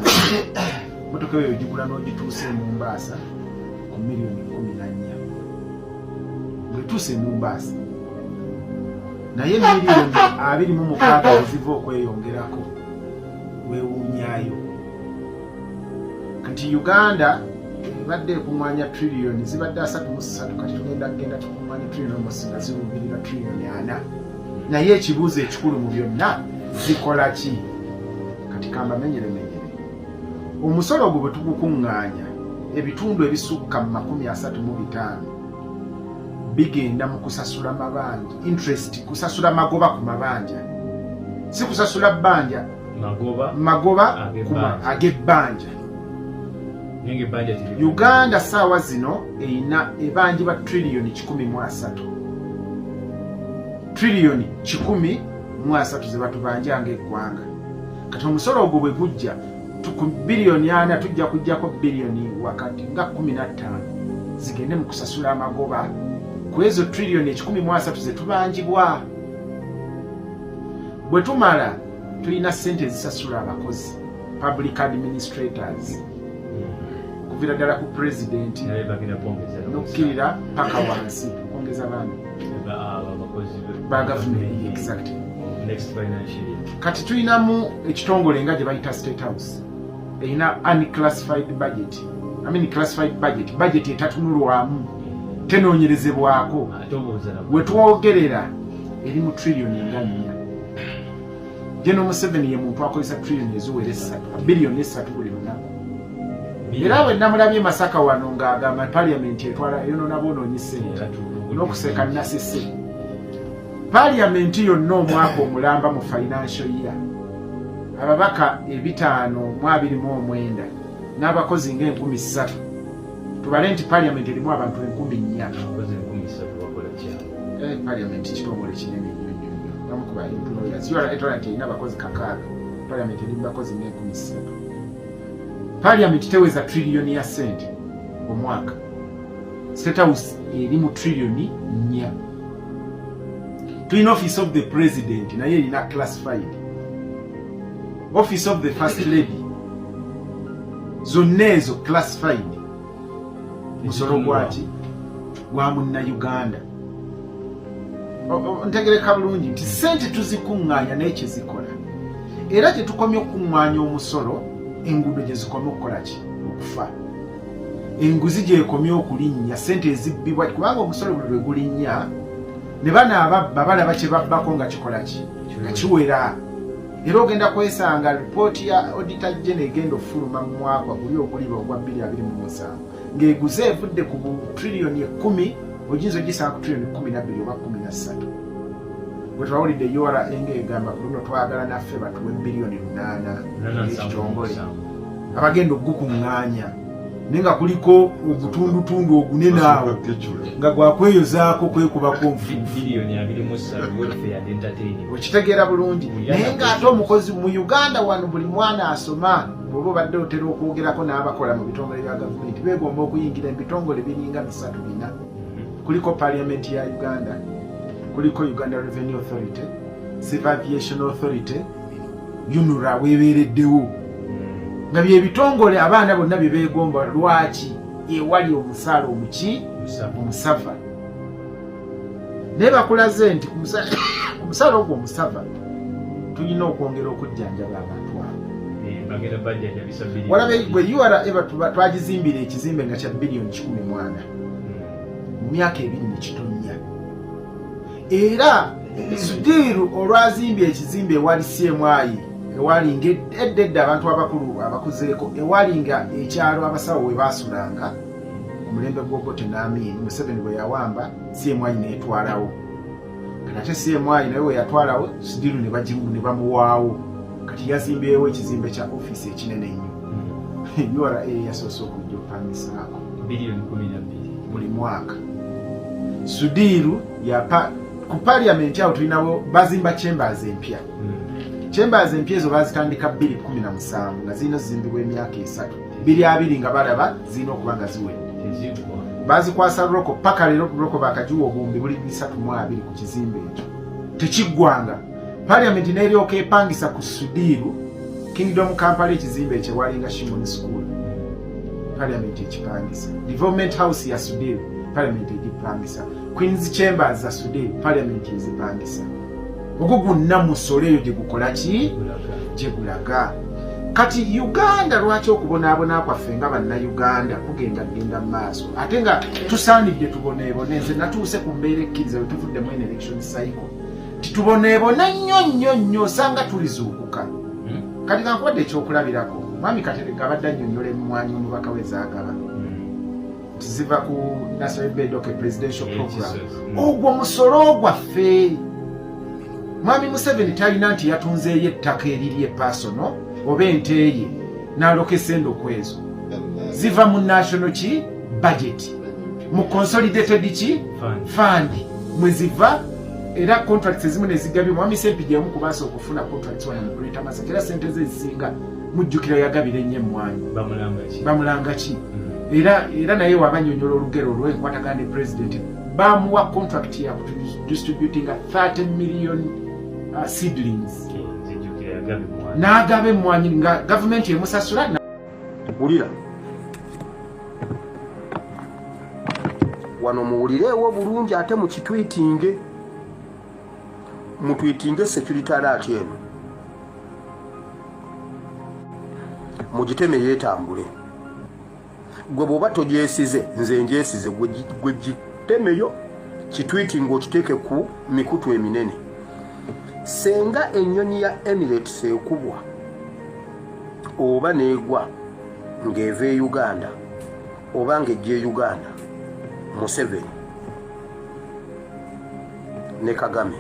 emmotoka eyo gigula n'ogituusa e Mombasa ku miliyoni 14. Bw'etuusa e Mombasa naye miliyoni 26 eziva okweyongerako weewuunyaayo. Kati Uganda ebadde ekumwanya triliyoni zibadde 33, kati tugenda tukumwanya triliyoni omusinga ziruubirira triliyoni 4. Naye ekibuuzo ekikulu mu byonna zikola ki? Kati kambamenyeremenyere omusolo ogwo bwe tugukuŋŋaanya ebitundu ebisukka mu 35 bigenda mu kusasula mabanja, interest, kusasula magoba ku mabanja, si kusasula bbanja, magoba ag'ebbanja. Uganda saawa zino eyina ebanji ba triliyoni 13, triliyoni 13 ze batubanja ng'eggwanga. Kati omusolo ogwo bwe gujja ku biliyoni 4 tujja kujjako biliyoni wakati nga 15 zigende mu kusasula amagoba ku ezo triliyoni 13 ze tubanjibwa. bwe tumala tulina ssente ezisasula abakozi public administrators okuvira ddala ku president n'okkirira paka wansi okwongeza baana ba gavumenti exactly. Kati tulinamu ekitongole nga gye bayita State House erina unclassified budget. I mean classified budget etatunulwamu tenoonyerezebwako we twogerera eri mu trillion nga 4. General Museveni ye muntu akozesa trillion eziwera 3 billion 3 buli lunaku. Era we namulabye Masaka wano ng'agamba parliament etwala yonoona boonoonyi ssente n'okuseka nasese. Parliament yonna omwaka omulamba mu financial year ababaka 529 n'abakozi nga 3,000. Tubale nti parliament erimu abantu 4,000. Parliament kitongole kinene nnyo bamukuba employers etwala nti erina abakozi 6 parliament erimu bakozi nga 3,000. Parliament teweza trillion ya sente omwaka. State House erimu trillion 4. Twin office of the president naye erina classified. Office of the first lady zonna ezo classified. Musoro gwaki gwa munna Uganda. Ntegereka bulungi nti sente tuzikuŋŋaanya n'ekyo zikola. Era kye tukomye okuŋŋaanya omusolo enguudo gye zikomye okukola ki okufa. Enguzi gyekomye okulinnya sente ezibbibwa kubanga omusolo buli lwe gulinnya ne bana ababba balaba kye babbako nga kikola ki nga kiwera. Era ogenda kwesanga ripooti ya auditor general egenda ofuluma mu mwaka guli oguliba ogwa 2027 ng'eguze evudde ku trillion 10 oyinza ogisanga ku trillion 12 oba 13. Bwe twawulidde URA eng'egamba ku luno twagala naffe batuwe billion 8 ekitongole abagenda okukuŋŋaanya naye nga kuliko ogutundutundu ogunene awo nga gwakweyozaako kwekubako nfuufu. Okitegeera bulungi naye ng'ate omukozi mu Uganda wano buli mwana asoma bw'oba obadde otera okwogerako n'abakola mu bitongole bya gavumenti beegomba okuyingira mu bitongole biringa 3-4. Kuliko Parliament ya Uganda, kuliko Uganda Revenue Authority, Civil Aviation Authority, UNRA weebeereddewo nga bye bitongole abaana bonna bye beegomba. Lwaki? Ewali omusaala omusava. Naye bakulaze nti omusaala ogwo omusava tulina okwongera okujjanjaba abantu abo. Walabe gwe URA twagizimbira ekizimbe nga kya billion 10 mwana mu myaka 2 ne kitonnya. Era Sudiru olwazimbye ekizimbe ewali CMI ewali ng'edda abantu abakulu abakuzeeko ewali nga ekyalo abasawo we baasulanga omulembe gw'Obote n'Amin Museveni bwe yawamba CMI n'etwalawo. Ate CMI naye we yatwalawo Sudiru ne bamuwaawo. Kati yazimbyewo ekizimbe kya office ekinene ennyo. URA yasoose okujja opangisaako billion 12 buli mwaka. Sudiru ku parliament awo tulinawo bazimba chambers empya. Chambers empya ezo bazitandika 2017 nga zirina zizimbibwa emyaka 3. 2 nga balaba zirina okuba nga ziwedde. Bazikwasa Roko paka leero Roko bakagiwa obumbi buli 32 ku kizimbe ekyo. Tekiggwanga. Parliament n'eryoka epangisa ku Sudiru Kingdom Kampala ekizimbe ekyo walinga Shimoni School. Parliament ekipangisa. Development House ya Sudiru Parliament egipangisa. Queen's Chambers za Sudiru Parliament ezipangisa. Ogwo gwonna musolo eyo gye gukola ki? Gye gulaga. Kati Uganda lwaki okubonaabona kwaffe nga bannayuganda kugenda mu maaso ate nga tusaanidde tuboneebone. Nze natuuse ku mbeera ekkiriza we tuvuddemu en election cycle tituboneebona nnyo osanga tulizuukuka. Kati kankubadde ekyokulabirako mwami Katerega abadde annyonnyola emmwanyi omubaka wezaagaba ziva ku National Bedoke Presidential Program. Ogwo musolo gwaffe. Mwami Museveni talina nti yatunzeeyo ettaka eriri epasono oba ente ye n'alokesa endoko ezo ziva mu national budget mu consolidated fund mwe ziva. Era contracts ezimu ne zigabibwa mwami Sempigi yamu kubaasa okufuna contracts wano mu Greater Masaka era sente ze ezisinga mujjukira yagabira ennyo emmwanyi bamulanga ki. Era naye wabanyonyola olugero lw'enkwatagana ne president bamuwa contract ya distributing 30 million seedlings n'agaba emmwanyi nga gavumenti emusasula. Mpulira wano muwulireewo bulungi ate mukitwitinge mutwitinge security alert eno mugiteme yeetambule. Gwe bw'oba togyesize nze ngyesize gwe gitemeyo kitwitinga okiteeke ku mikutu eminene. Senga ennyonyi ya Emirates ekubwa oba neegwa ng'eva e Uganda oba ng'ejja e Uganda, Museveni ne Kagame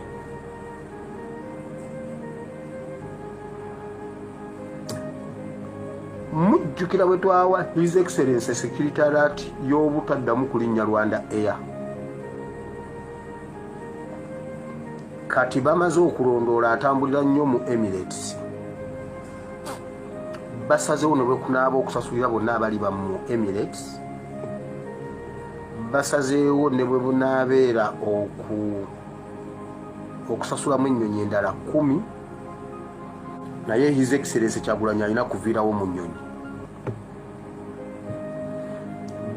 mujjukira bwe twawa His Excellency Security Alert y'obutaddamu kulinnya Rwanda Air. Kati bamaze okulondoola atambulira nnyo mu Emirates. Basazeewo ne bwe kunaaba okusasulira bonna abali mu Emirates. Basazeewo ne bwe bunaabeera okusasulamu ennyonyi endala 10, naye His Excellency Kyagulanyi alina kuviirawo mu nnyonyi.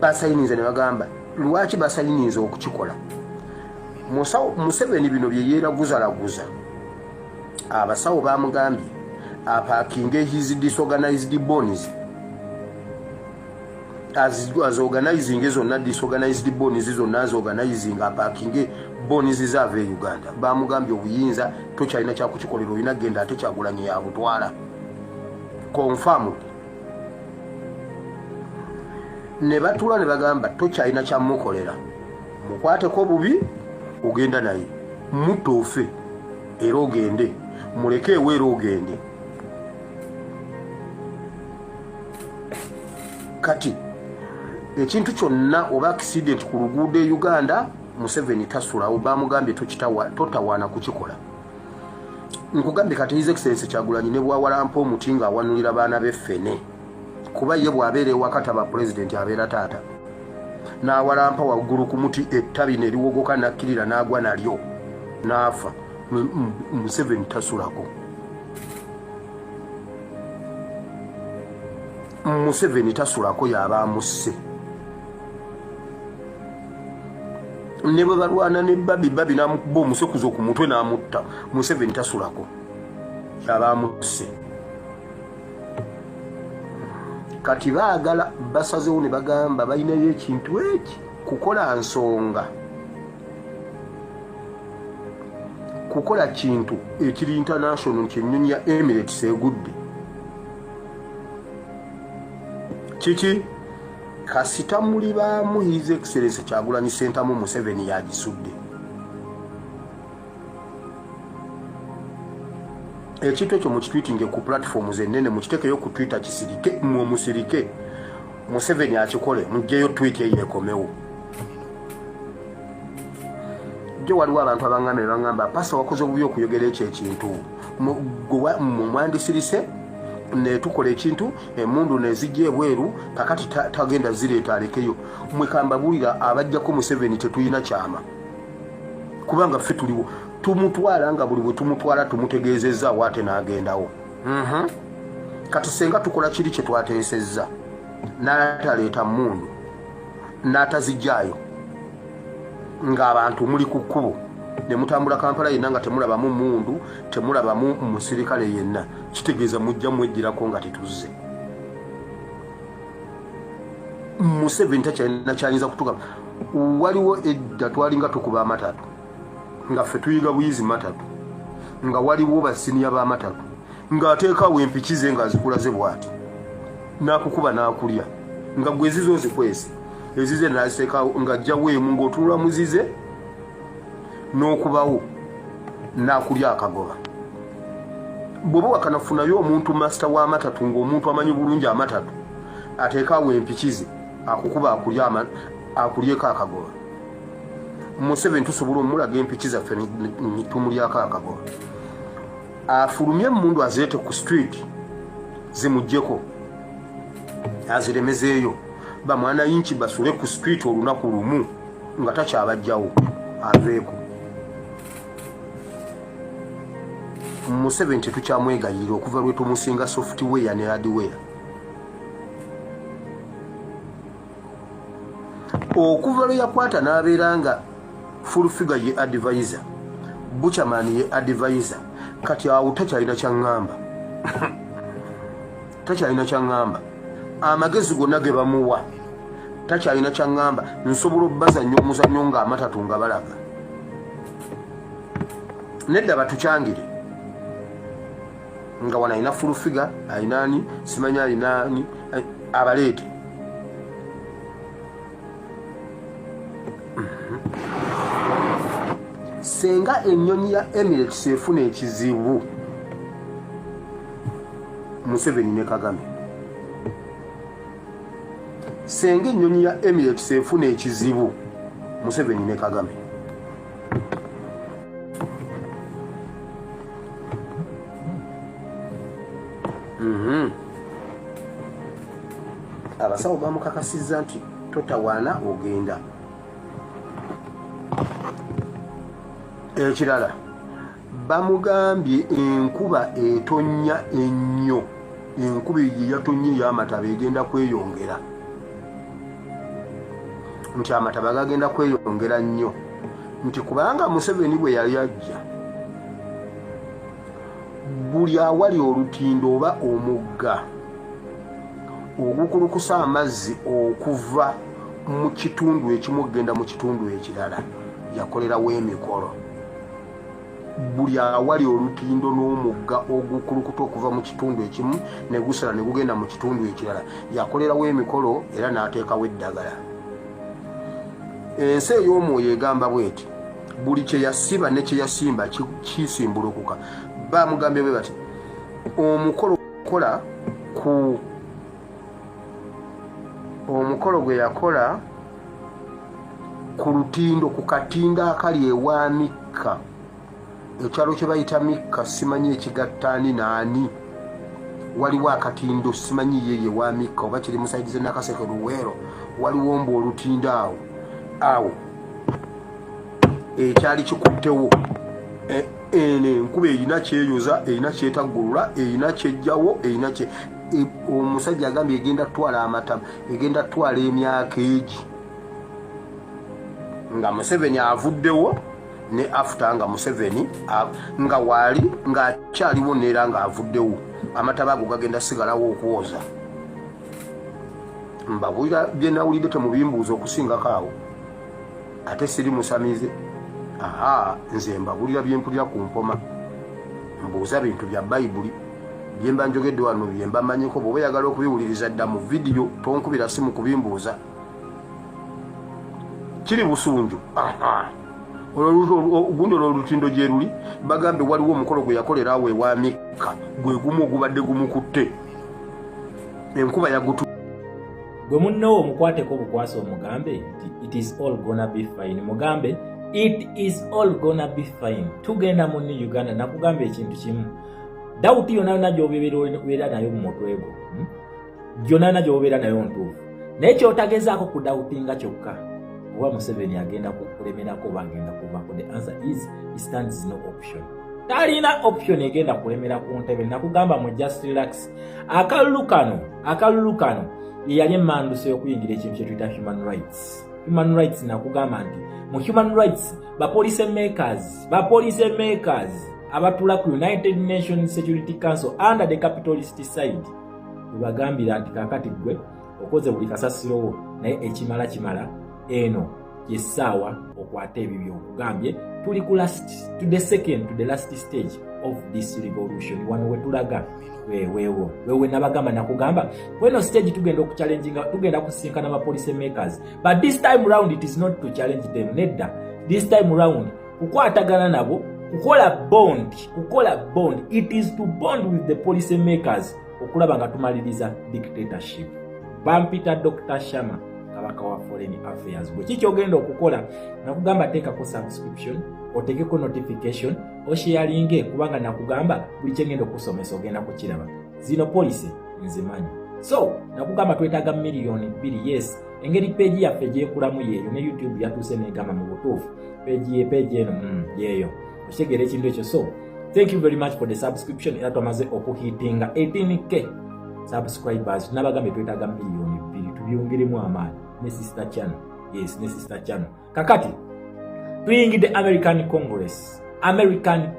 Basayinize ne bagamba lwaki basayinize okukikola. Museveni bino bye yeeraguzalaguza. Abasawo bamugambye apaakinge his disorganized bodies. As organizing zonna disorganized bodies zonna as organizing apaakinge bodies zaave Uganda. Bamugambye obuyinza tokyalina kyakukikolera, olina genda ate Kyagulanyi yabutwala. Confirmed. Ne batula ne bagamba tokyalina kyamukolera, mukwateko bubi ogenda naye, mutuufe era ogende, muleke eweera ogende. Kati ekintu kyonna oba accident ku luguudo e Uganda, Museveni tasulawo, bamugambye totawaana kukikola. Nkugambye kati His Excellency Kyagulanyi ne bwawalampa omuti ng'awanulira baana b'effene, kuba ye bw'abeera ewakati aba president abeera taata. N'awalampa waggulu ku muti ettabi ne liwogoka n'akkirira n'agwa nalyo n'afa. Museveni tasulako. Museveni tasulako y'aba amusse. Ne bwe balwana ne babi n'amukuba omusekuzo ku mutwe n'amutta, Museveni tasulako y'aba amusse. Kati baagala basazeewo ne bagamba balinayo ekintu eki kukola nsonga, kukola kintu ekiri international ky'ennyonyi ya Emirates egudde. Kiki kasita muli baamu His Excellency Kyagulanyi Ssentamu Museveni yagisudde. Ekintu ekyo mukitwitinge ku platforms ennene, mukitekeyo ku Twitter kisirike, musirike. Museveni akikole, muggeyo tweet eyekomewo. Jo waliwo abantu abangamba pasa wakoze obubi okuyogera ekyo ekintu. Mumwandisirise ne tukola ekintu emundu nezijja ebweru kakati tagenda zireeta alekeyo. Mwekamba bulira abajjako Museveni tetuyina kyama. Kubanga ffe tuliwo. Tumutwala nga buli bwe tumutwala tumutegeezezza wate n'agendawo. Kati senga tukola kiri kye twateesezza n'ataleeta mundu n'atazijjaayo ng'abantu muli ku kkubo ne mutambula Kampala yenna nga temulabamu mundu, temulabamu musirikale yenna, kitegeeza mujja mwejjirako nga tetuzze. Museveni takyalina kyayinza kutuga. Waliwo edda twalinga tukuba amatatu nga ffe tuyiga buyizi matatu, nga waliwo basiniya b'amatatu, ng'ateekawo empiki ze ng'azikulaze bw'ati, n'akukuba n'akulya, nga gwe ezizo zikwese, ezize n'aziteekawo ng'ajjawo emu ng'otunula muzize n'okubawo n'akulya akagoba. Bw'oba wakanafunayo omuntu masita w'amatatu ng'omuntu amanyi bulungi amatatu, ateekawo empiki ze, akukuba akulyeko akagoba. Museveni tusobola omulaga empiki zaffe tumulyako akagoba. Afulumye emundu azireete ku street zimuggyeko aziremezeeyo, bamwana yinki basule ku street olunaku lumu nga takyabajjawo aveeko. Museveni tetukyamwegayirira okuva lwe tumusinga software ne hardware. Okuva lwe yakwata n'abeera nga full figure ye advisor, Buchaman ye advisor, kati awo takyalina kyaŋŋamba. Takyalina kyaŋŋamba. Amagezi gonna ge bamuwa takyalina kyaŋŋamba. Nsobola obbazannya omuzannyo ng'amatatu nga balaga. Nedda batukyangire nga wano alina full figure, alina ani simanyi alina ani abaleete. Senga ennyonyi ya Emirates efuna ekizibu, Museveni ne Kagame. Senga ennyonyi ya Emirates efuna ekizibu, Museveni ne Kagame. Abasawo bamukakasizza nti totawaana ogenda. Ekirala bamugambye enkuba etonnya ennyo, enkuba yatonnya ey'amataba egenda kweyongera, nti amataba gagenda kweyongera nnyo, nti kubanga Museveni bwe yali ajja buli awali olutindo oba omugga ogukulukusa amazzi okuva mu kitundu ekimu okugenda mu kitundu ekirala yakolerawo emikolo. Buli awali olutindo n'omugga ogukulukuta okuva mu kitundu ekimu ne gusala ne gugenda mu kitundu ekirala yakolerawo emikolo era n'ateekawo eddagala. Ensi ey'omwoyo egamba bweti buli kye yasiba ne kye yasimba kisimbulukuka. Bamugambye bwe bati omukolo gwe yakola ku lutindo, ku katindo akali ewa Mikka, ekyalo kye bayita Mikka, simanyi ekigattaani naani, waliwo akatindo simanyi yeye wa Mikka oba kiri musaidize Nakaseke Luweero, waliwo mbu olutindo awo ekyali kikuttewo. Enkuba erina kyeyoza, erina kyetaggulula, erina kyejjawo, erina kye omusajja agambye egenda twala amataba, egenda twala emyaka egi nga Museveni avuddewo ne after nga Museveni nga waali ng'akyaliwo neera ng'avuddewo, amataba ago gagenda sigalawo okwoza. Mbabulira bye nawulidde temubimbuuza okusingako awo, ate siri musamize. Nze mbabulira bye mpulira ku mpoma, mbuuza bintu bya Bayibuli bye mba njogedde wano bye mba mmanyiko. Bw'oba oyagala okubiwuliriza dda mu vidiyo tonkubira simu kubimbuuza, kiri busunju. Gundi olw'olutindo gye luli bagambe waliwo omukolo gwe yakolera awo ewa Mikka gwe gumu ogubadde gumukutte, enkuba yagutu. Gwe munnowo omukwateko obukwasa omugambe it is all gonna be fine. Mugambe it is all gonna be fine. Tugenda mu Uganda nakugamba ekintu kimu, dawuti yonna gy'obeera nayo mu mutwe gwo, gyonna gy'obeera nayo ntuufu, naye kyotagezaako ku dawutinga kyokka oba Museveni agenda kulemerako oba agenda kuvako. The answer is he stands no option. Talina option egenda kulemera ku ntebe. Nakugamba mu just relax. Akalulu kano yali emmanduso y'okuyingira ekintu kye tuyita human rights. Human rights nakugamba nti mu human rights policy makers abatula ku United Nations Security Council under the capitalist side bagambira nti kakati gwe okoze buli kasasirowo naye ekimala eno yesaawa okwata ebibyo okugambye tuli ku to the last stage of this revolution. Wano wetulaga wewe nabagamba nakugamba kweno stage tugenda okuchallenginga, tugenda kusinkana ba policy makers, but this time round it is not to challenge them. Nedda, this time round kukwatagana nabo, kukola bond, it is to bond with the policy makers okulaba nga tumaliriza dictatorship. Bampita Dr. Shama kabaka wa foreign affairs. Bwe kiki ogenda okukola nakugamba teekako subscription, otegeko notification, osharinge kubanga nakugamba buli kyengenda okusomesa ogenda kukiraba. Zino policy nzimanyi. So nakugamba twetaaga million 2. Yes, engeri page yaffe gyekulamu yeeyo ne YouTube yatuuse negamba mu butuufu page eno yeeyo okyegera ekintu ekyo. So Thank you very much for the subscription. Era twamaze okuhitinga 18k subscribers. Nabagambe twetaaga million 2 tubyongeremu amaani ne sister channel. Yes, ne sister channel. Kakati tuyingidde American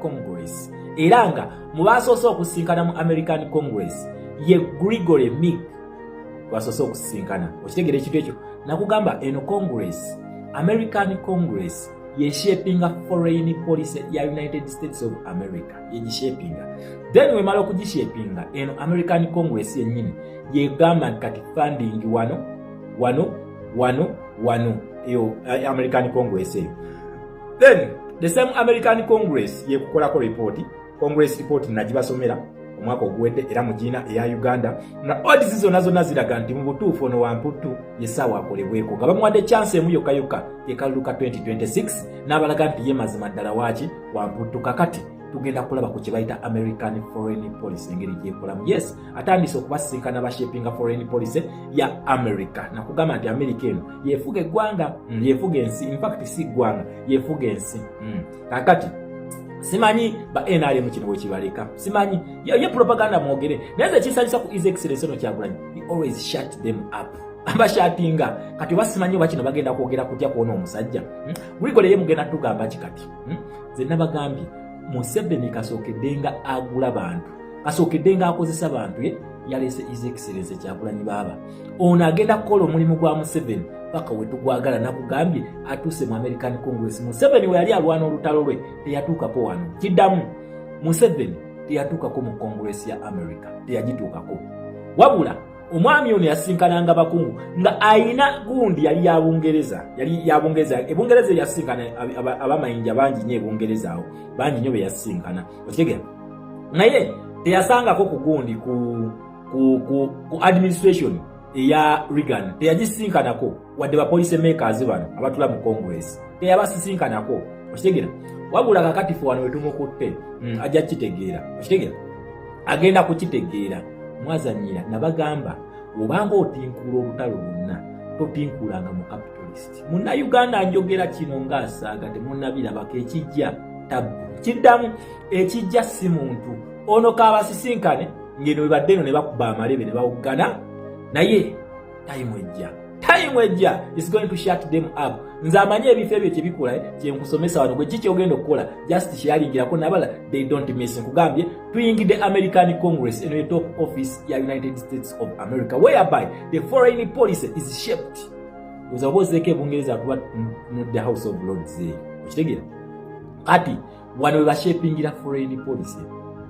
Congress. Eranga mubasoose okusinkana mu American Congress ye Gregory Meek basoose okusinkana. Okitegere ekintu ekyo nakugamba eno Congress, American Congress ye shaping a foreign policy ya United States of America ye shapinga. Then we mala kujishapinga eno American Congress yennyini ye gamba kati funding wano yo American Congress eyo. Then the same American Congress ye kukolako Congress report najibasomera omwaka ogwedde era mujina eya Uganda na audits zonna ziraga nti mu butuufu ono wamputu yesawa akolebweko nga bamuwadde chance emu yokka ekaluka 2026 n'abalaga nti ye mazima ddala waaki wamputu. Kakati tugenda kulaba ku kye bayita American foreign policy engeri gyekolamu. Yes, atandise okubasinkana bashapinga foreign policy ya America. Nakugamba nti America eno yefuga eggwanga, yefuga ensi, in fact si ggwanga, yefuga ensi. Kakati simanyi ba NRM kino wekibaleka, simanyi ye propaganda mwogere naye kisanyisa ku His Excellency no Kyagulanyi, he always shut them up. Abashatinga kati basimanyi bakino bagenda kwogera kujja kuona omusajja Gregory ye mugenda tugamba kikati zenna bagambye Museveni kasookeddenga agula bantu, kasookeddenga akozesa bantu yalese His Excellency Kyagulanyi baba ono agenda kukola omulimu gwa Museveni paka wetugwagala nakugambye atuse mu American Congress. Museveni we yali alwana olutalo lwe teyatuukako wano kiddamu. Museveni teyatuukako mu Congress ya America, teyagituukako wabula omwami ono yasinkananga bakungu nga ayina gundi yali yabungereza ebungereza yasinkana abamayinja bangi nnyo ebungereza awo bangi nnyo beyasinkana okitegera naye teyasangako ku gundi ku administration eya Reagan teyagisinkanako wadde ba policy makers bano abatula mu Congress teyabasisinkanako okitegera wabula kakatifu wano wetumukutte ajja kitegeera okitegera agenda kukitegeera mwazanyira nabagamba obanga otinkula olutalo lwonna totinkulanga mu capitalist. Munna Uganda njogera kino ng'asaaga temunnabirabako ekijja tabu kiddamu ekijja si muntu ono kaabasisinkane ngeno webadde eno ne bakuba amalebe ne bawuggana naye time ejja is going to shut them up. Nze amanye ebifo ebyo kyebikola kyenkusomesa wano gwe kiki ogenda okukola just sharingirako nabala they don't miss. Nkugambye tuyingidde American Congress eno top office ya United States of America whereby the foreign policy is shaped. Uzabozeeko ebungereza atuba the House of Lords okitegera kati wano webashapingira foreign policy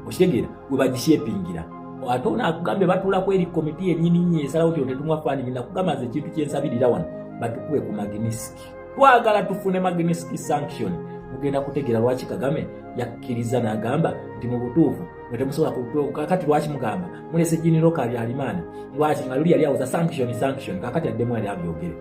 okitegera webagishapingira ate onakugambye batulako eri komiti yennyini esalawo nti otetumwa fani nakugamba nze ekintu kyensabirira wano batukuwe ku Magnitsky. Twagala tufune Magnitsky sanction. Mugenda kutegera lwaki Kagame yakkiriza n'agamba nti mu butuufu mwe temusobola kutuuka. Kakati lwaki mugamba mulese General Habyarimana lwaki nga luli yali awuza sanction kakati addemu ali abyogere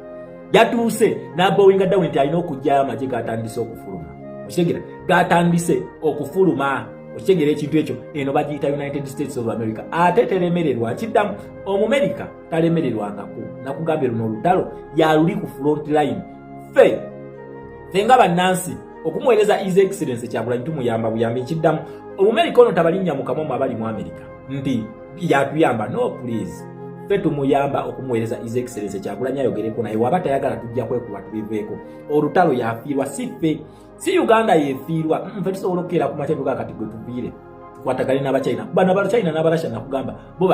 yatuuse n'abowinga down nti alina okujjayo amagye gatandise okufuluma okitegera gatandise okufuluma okitegera ekintu ekyo eno bagiyita United States of America ate teremererwa kiddamu Omumerika talemererwangako nakugambye luno olutalo yaluli ku front line fe nga bannansi okumuweereza His Excellency Kyagulanyi tumuyamba buyambi kiddamu Omumerika ono tabalinnya mukamomu abali mu America nti yatuyamba no please fe tumuyamba okumuweereza His Excellency Kyagulanyi ayogereko naye waba tayagala tujja kwekuba tubiveeko olutalo yafiirwa si fe si Uganda yefiirwa fe tusobola okukeera ku mateeka kati gwe tuviire tukwatagane n'Abachina bano Abachina n'Abarasha nakugamba bo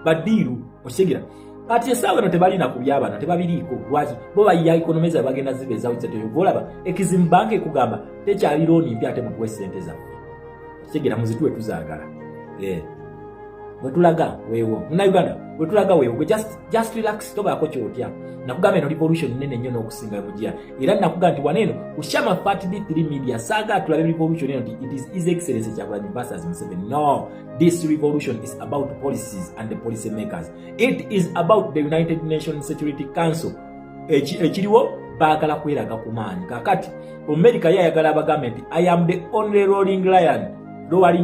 badiiru okitegera kati esaawa eno tebalina kubyabana tebabiriiko lwaki bo bayiya economiza bagenda zibeezawo olaba Exim Bank ekugamba tekyali looni mpya ate mutuwe ssente zaffe okitegera muzituwe tuzaagala wetulaga weewo Munnayuganda wetulaga weewo gwe just relax tobaako kyotya nakugamba eno revolution nene nnyo n'okusinga mujja era nakuga nti waneeno ku Shama Fat D3 Media saaga tulabe revolution eno nti it is His Excellency Kyagulanyi versus Museveni. No, this revolution is about policies and the policy makers. It is about the United Nations Security Council ekiriwo baagala kweraga ku maanyi kakati America yayagala abagambe nti I am the only lowering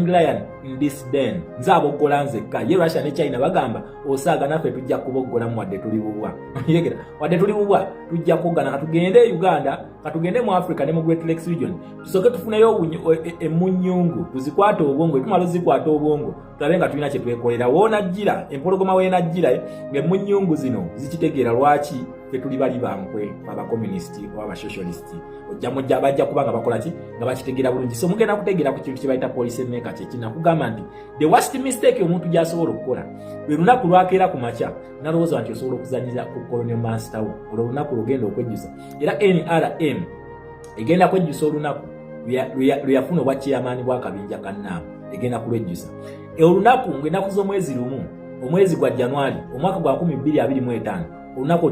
lion in this den. Nze aboggola nzekka. Ye Russia ne China bagamba osaaga naffe tujja kuboggolamu wadde tuli bubwa. Yegera wadde tuli bubwa tujja kuggana katugende Uganda katugende mu Africa ne mu Great Lakes region. Tusoke tufuneyo emunyungu tuzikwata obwongo tumalo zikwata obwongo tulabe nga tulina kye twekolera wona jjira empologoma weena jjira ng'emunyungu zino zikitegeera lwaki fe tuli bali bankwe aba communist oba socialist ojja bajja kubanga bakola ki nga bakitegeera bulungi so mugenda kutegeera ku kintu kye bayita policy maker kye kina kugamba nti the worst mistake omuntu gy'asobola okukola lwe lunaku lwakeera ku makya nalowooza nti osobola okuzanyiza ku colonial master wo olwo olunaku lugenda okwejjusa era NRM egenda kwejjusa olunaku lwe yafuna obwa chairman bw'akabinja kannaamu egenda kulwejjusa olunaku ng'ennaku z'omwezi lumu omwezi gwa January omwaka gwa 2025 olunaku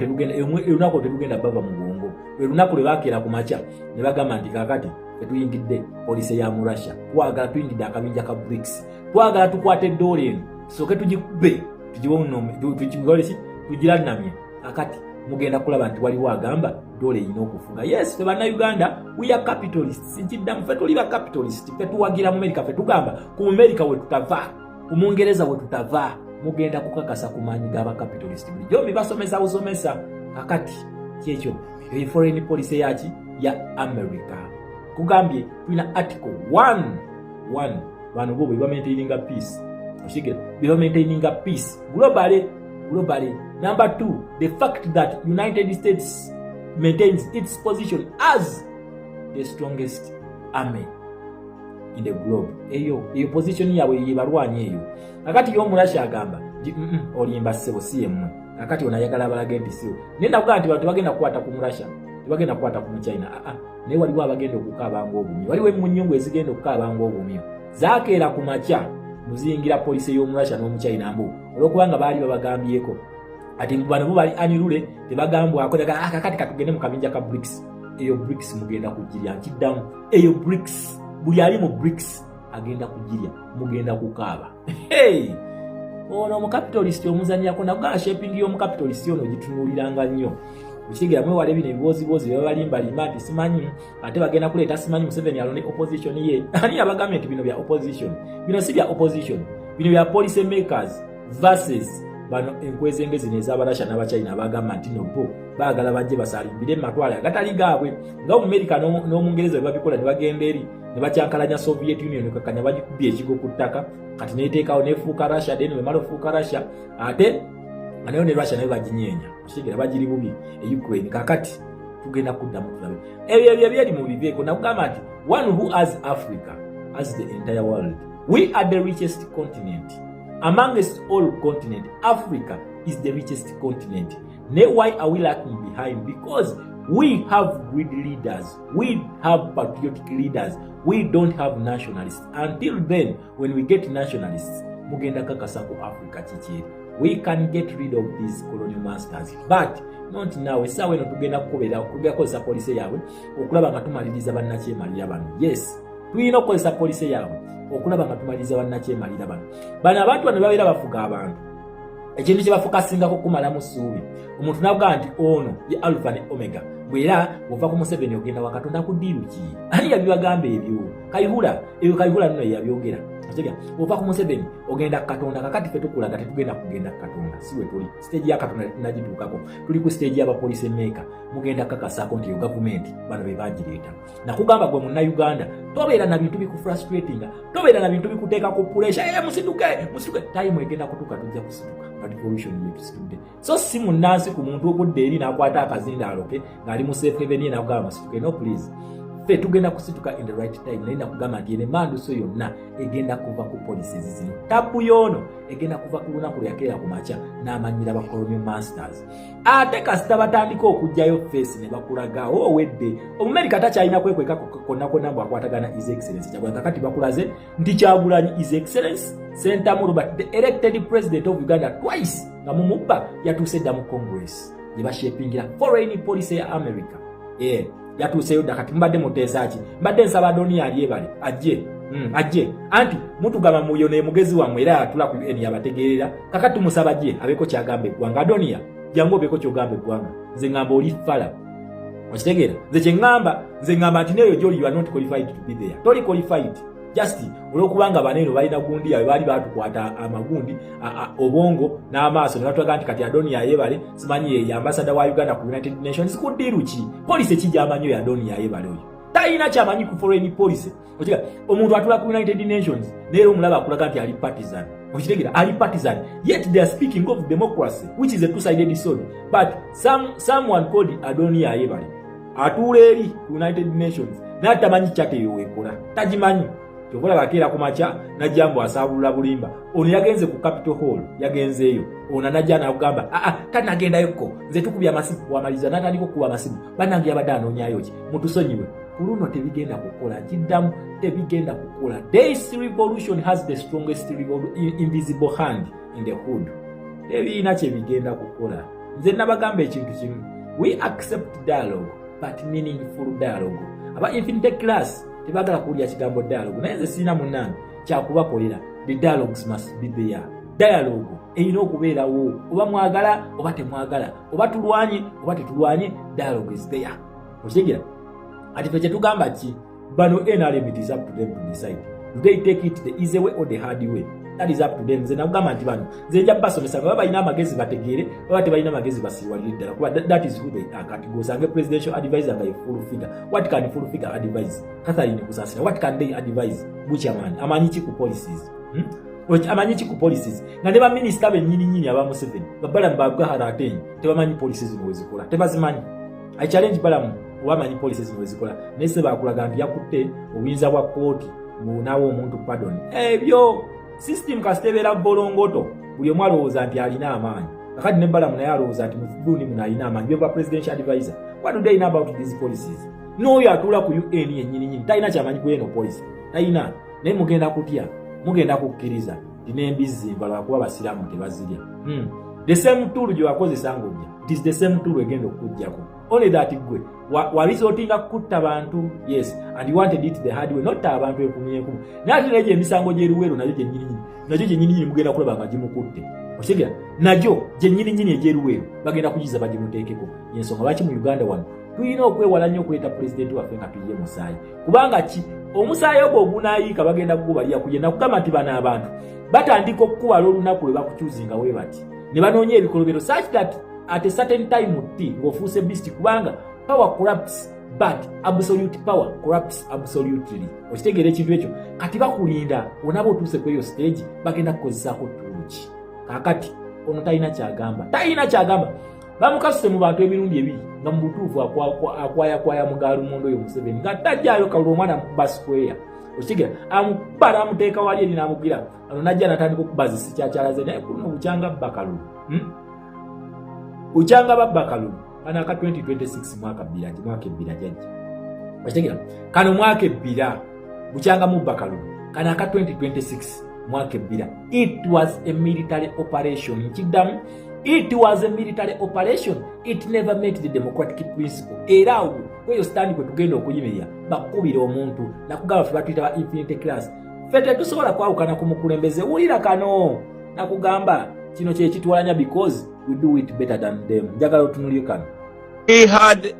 terugenda bava mu bwongo olunaku lwe bakeera ku makya ne bagamba nti kakati tetuyingidde polisi ya mu Russia twagala tuyingidde akabinja ka BRICS twagala tukwate eddoola eno tusooke tugikube tugiranamye kakati mugenda kulaba nti waliwo agamba dole ino okufuga yes fe bannayuganda we are capitalists nkiddamu fe tuli ba capitalist fe tuwagira mu America fe tugamba ku America we tutava ku Mungereza we tutava mugenda kukakasa ku maanyi g'aba capitalist bulijjo bibasomesa busomesa kakati kyekyo foreign policy yaki ya America kugambye tulina article 1 bano bo bwe maintaining a peace oshigera bwe maintaining a peace globally. Number 2, the fact that United States maintains its position as the strongest army in the globe. Eyo position yawe yebalwanye eyo. Akati yo Russia agamba olimba sebo siemu. Akati onayagala abalage nti sio. Nenda kugaa nti bantu bagenda kukwata ku Russia, bagenda kukwata ku China. Ne waliwo abagenda okukaaba ng'obumyo. Waliwo emunyungu ezigenda okukaaba ng'obumyo. Zakeera ku makya muzingira polisi y'omu Russia n'omu China mbu olwokubanga baali babagambyeko ati bano bo bali anyirule tebagambwa akodaga akakati katugende mu kabinja ka BRICS eyo BRICS mugenda kujirya nkiddamu eyo BRICS buli ali mu BRICS agenda kujirya mugenda kukaaba hey ono mu capitalist omuzanyako naga shaping y'omu capitalist ono gitunuliranga nnyo ukigira mwe wale bine bibozi babalimba limati simanyi ate bagenda kuleeta simanyi Museveni alone opposition ye ani abagambye nti bino bya opposition bino si bya opposition bino bya policy makers versus bano enkweze ngezi n'ez'abarasha n'abachina abagamba nti nobbo baagala bajje basalimbire matwala agatali gaabwe nga mu America n'omungereza babikola ne bagenda eri ne bakyankalanya Soviet Union kakanya bagikubye ekigo ku ttaka kati neteekawo nefuuka Russia deni bwe mala ofuuka Russia ate anayo ne Russia nayo baginyeenya okigira bagiri bubi Ukraine kakati tugenda kuddamu tulabe ebyo byali mu biveeko nakugamba nti one who has Africa as the entire world we are the richest continent amongst all continent. Africa is the richest continent. Now why are we lagging behind? Because we have great leaders, we have patriotic leaders, we don't have nationalists. Until then, when we get nationalists, mugenda kakasa ku Africa chichiri. We can get rid of these colonial masters, but not now. Esawe no tugenda kukozesa policy yawe okulaba nga tumaliriza bannakyemalira bano. Yes, tulina okukozesa policy yawe okulaba nga tumaliriza bannakyemalira bano. Bano abantu bano babeera bafuga abantu ekintu kye bafokasingako kumalamu ssuubi omuntu navuga nti ono ye alpha ne omega bwera ova ku Museveni ogenda wakatonda ku ddiiru ki ani yabibagamba ebyo kayihula nno yabyogera atega ova ku Museveni ogenda katonda kakati fe tukulaga tetugenda kugenda katonda siwe tuli stage ya katonda tunagituukako tuli ku stage y'abapolisi maker mugenda kakasako nti gavumenti bano be bagireeta nakugamba gwe munnayuganda tobeera na bintu bikufrustratinga tobeera na bintu bikuteeka ku pressure musituke time egenda kutuuka tujja kusituka revolution yetu situde so si munnansi ku muntu ogudde eri n'akwata akazinda aloke ng'ali mu safe haven ye n'akugamba musituke no please fe tugenda kusituka in the right time naye nakugamba nti ene manduso yonna egenda kuva ku policies zino tabu yono egenda kuva ku lunaku lyakeera ku makya n'amanyira ba colonial masters ate kasita batandika okujjayo face ne bakulaga owedde Omumerika takyalina kwekweka konna mbw akwatagana his excellence Kyagulanyi kakati bakulaze nti Kyagulanyi his excellence Sentamu Robert the elected president of Uganda twice nga mumubba yatuuse dda mu Congress ne bashepingira foreign policy ya America yatuuseyo dda kati mbadde muteesaki mbadde nsaba Adoni alyebale ajje anti mutugamba muyo ne mugezi wammwe era atula ku UN yabategeerera kakati tumusaba gye abeko kyagamba eggwanga Adonia jangu obeko kyogamba eggwanga nze ngamba oli fala okitegeera nze kye ngamba nze ngamba nti neyo gyoli you are not qualified to be there toli qualified just olwokubanga baneno balina gundi yawe bali batukwata amagundi obongo n'amaaso ne batwaga nti kati Adonia Yebale simanyi ye ambassador wa Uganda ku United Nations kudiru ki police ekijja amanyo ya Adonia Yebale oyo tayina kyamanyi ku foreign policy okiga omuntu atula ku United Nations neero omulaba akulaga nti ali partisan okitegera ali partisan yet they are speaking of democracy which is a two-sided sword but someone called Adonia Yebale atula eri ku United Nations n'atamanyi kyateyo wekola tagimanyi kyokola bakeera ku macha najambo asabulula bulimba ono yagenze ku Capitol Hall yagenzeeyo ono najja n'akugamba tanagendayoko nze tukubya amasimu wamaliza n'atandika okukuba amasimu bannange yabadde anoonyaayo ki mutusonyiwe ku luno tebigenda kukola kiddamu tebigenda kukola. This revolution has the strongest invisible hand in the hood. Tebiina kye bigenda kukola. Nze nabagamba ekintu kimu, we accept dialogue but meaningful dialogue. Aba infinite class tebagala kuwulira kigambo dialogue naye nze sirina munnange kyakubakolera. The dialogues must be there. Dialogue erina okubeerawo oba mwagala oba temwagala oba tulwanye oba tetulwanye, dialogue is there. Okitegera ati ffe kyetugamba ki bano NRM, it is up to them to decide. Do they take it the easy way or the hard way? That is up to them. Nze nagamba nti bano nze nja basomesa baba balina amagezi bategeere baba tebalina amagezi basiwalire ddala kuba that is who they are. Kati gosange presidential advisor nga full figure. What can full figure advise? Catherine Kusasira, what can they advise? Buchaman amanyi ki ku policies? Amanyi ki ku policies? Na ne ba minister bennyini aba Museveni babala mbagwa haratenyi tebamanyi policies zino tebazimanyi. I challenge balamu wamanyi policies zino nese bakulaga nti yakutte obuyinza bwa kooti munawo omuntu pardon. Ebyo system kasitebera bolongoto buli omwe alowooza nti alina amaanyi kakati nembalamu naye alowooza nti mufuduuni muno alina amaanyi beba presidential advisor. What do they know about these policies? N'oyo atuula ku UN yennyini talina kyamanyi ku eno policy talina naye mugenda kutya mugenda kukkiriza nti n'embizzi lwakuba basiraamu tebazirya. The same tool gye wakozesa ng'ojja, it is the same tool egenda okujjako. Only that gwe walizotinga kutta bantu, yes, and you wanted it the hard way, not abantu ekumu. Nati neje emisango gyeruwero najo gyennyini mugenda kulaba nga gimukutte. Okitegera najo gyennyini egyeruwero bagenda kugiza bagimuteekeko. Yensonga lwaki mu Uganda wano tulina okwewala nnyo okuleeta pulezidenti waffe nga tuyiye musaayi. Kubanga ki omusaayi ogwo ogunaayiika bagenda kugubalya kugenda kugamba nti bano abantu batandika okukubala olunaku lwe bakukyuzinga we bati ne banoonya ebikolobero such that at a certain time ng'ofuuse beast kubanga power corrupts but absolute power corrupts absolutely. Okitegeera ekintu ekyo kati bakulinda onaba otuuse ku eyo stage bagenda kukozesaako tuluki kakati ono talina kyagamba bamukasuse mu bantu emirundi ebiri nga mu butuufu akwayakwaya mugalumondo oyo Museveni nga tajjaayo kalula omwana mukuba square. Okitegera amukubala amuteeka wali eri n'amuggira ano najja natandika okubaza sikyakyalaze naye kuno bukyanga bakalulu bukyanga babakalulu kana aka 2026 mwaka ebbira jajja. Okitegera kano mwaka ebbira bukyanga mu bakalulu kana aka 2026 mwaka ebbira. It was a military operation kiddamu. It was a military operation. It never met the democratic principle. Era awo kweyo stand kwe tugenda okuyimirira bakubira omuntu nakugamba ffe batuyita ba infinite class. Ffe tetusobola kwawukana ku mukulembeze wulira kano nakugamba kino kye kitwalanya because we do it better than them. Njagala otunulire kano. We had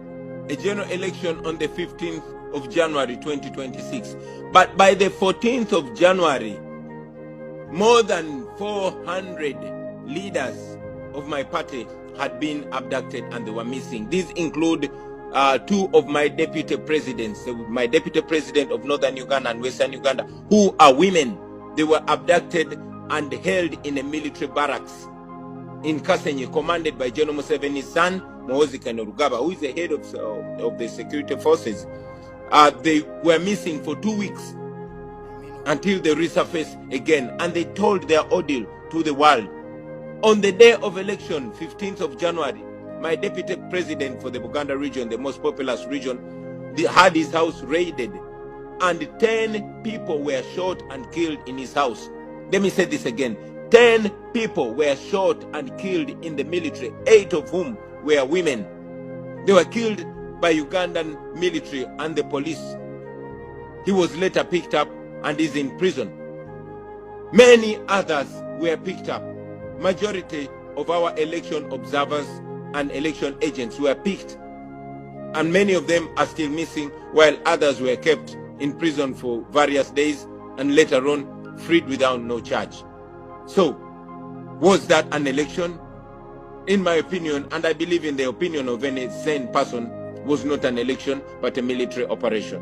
a general election on the 15th of January 2026, but by the 14th of January more than 400 leaders of my party had been abducted and they were missing. These include two of my deputy presidents, my deputy president of Northern Uganda and Western Uganda, who are women. They were abducted and held in a military barracks in Kasenyi, commanded by General Museveni's son, Muhoozi Kainerugaba, who is the head of the security forces. They were missing for 2 weeks until they resurfaced again, and they told their ordeal to the world. On the day of election, 15th of January, my deputy president for the Buganda region, the most populous region, had his house raided and 10 people were shot and killed in his house. Let me say this again. 10 people were shot and killed in the military, 8 of whom were women. They were killed by Ugandan military and the police. He was later picked up and is in prison. Many others were picked up. Majority of our election observers and election agents were picked, and many of them are still missing, while others were kept in prison for various days and later on freed without no charge. So, was that an election? In my opinion, and I believe in the opinion of any sane person, was not an election but a military operation.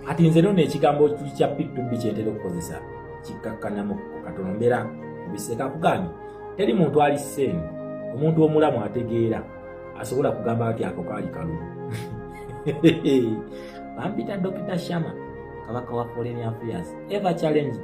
Ati nze nno ekigambo kya P2B kyetera okukozesa kikkakkanamu katono mbeera kubiseka kugambye teri muntu ali ssene omuntu omulamu ategeera asobola kugamba ati ako kaali kalulu. Bampita Dr. Shama kabaka wa Foreign Affairs ever challenged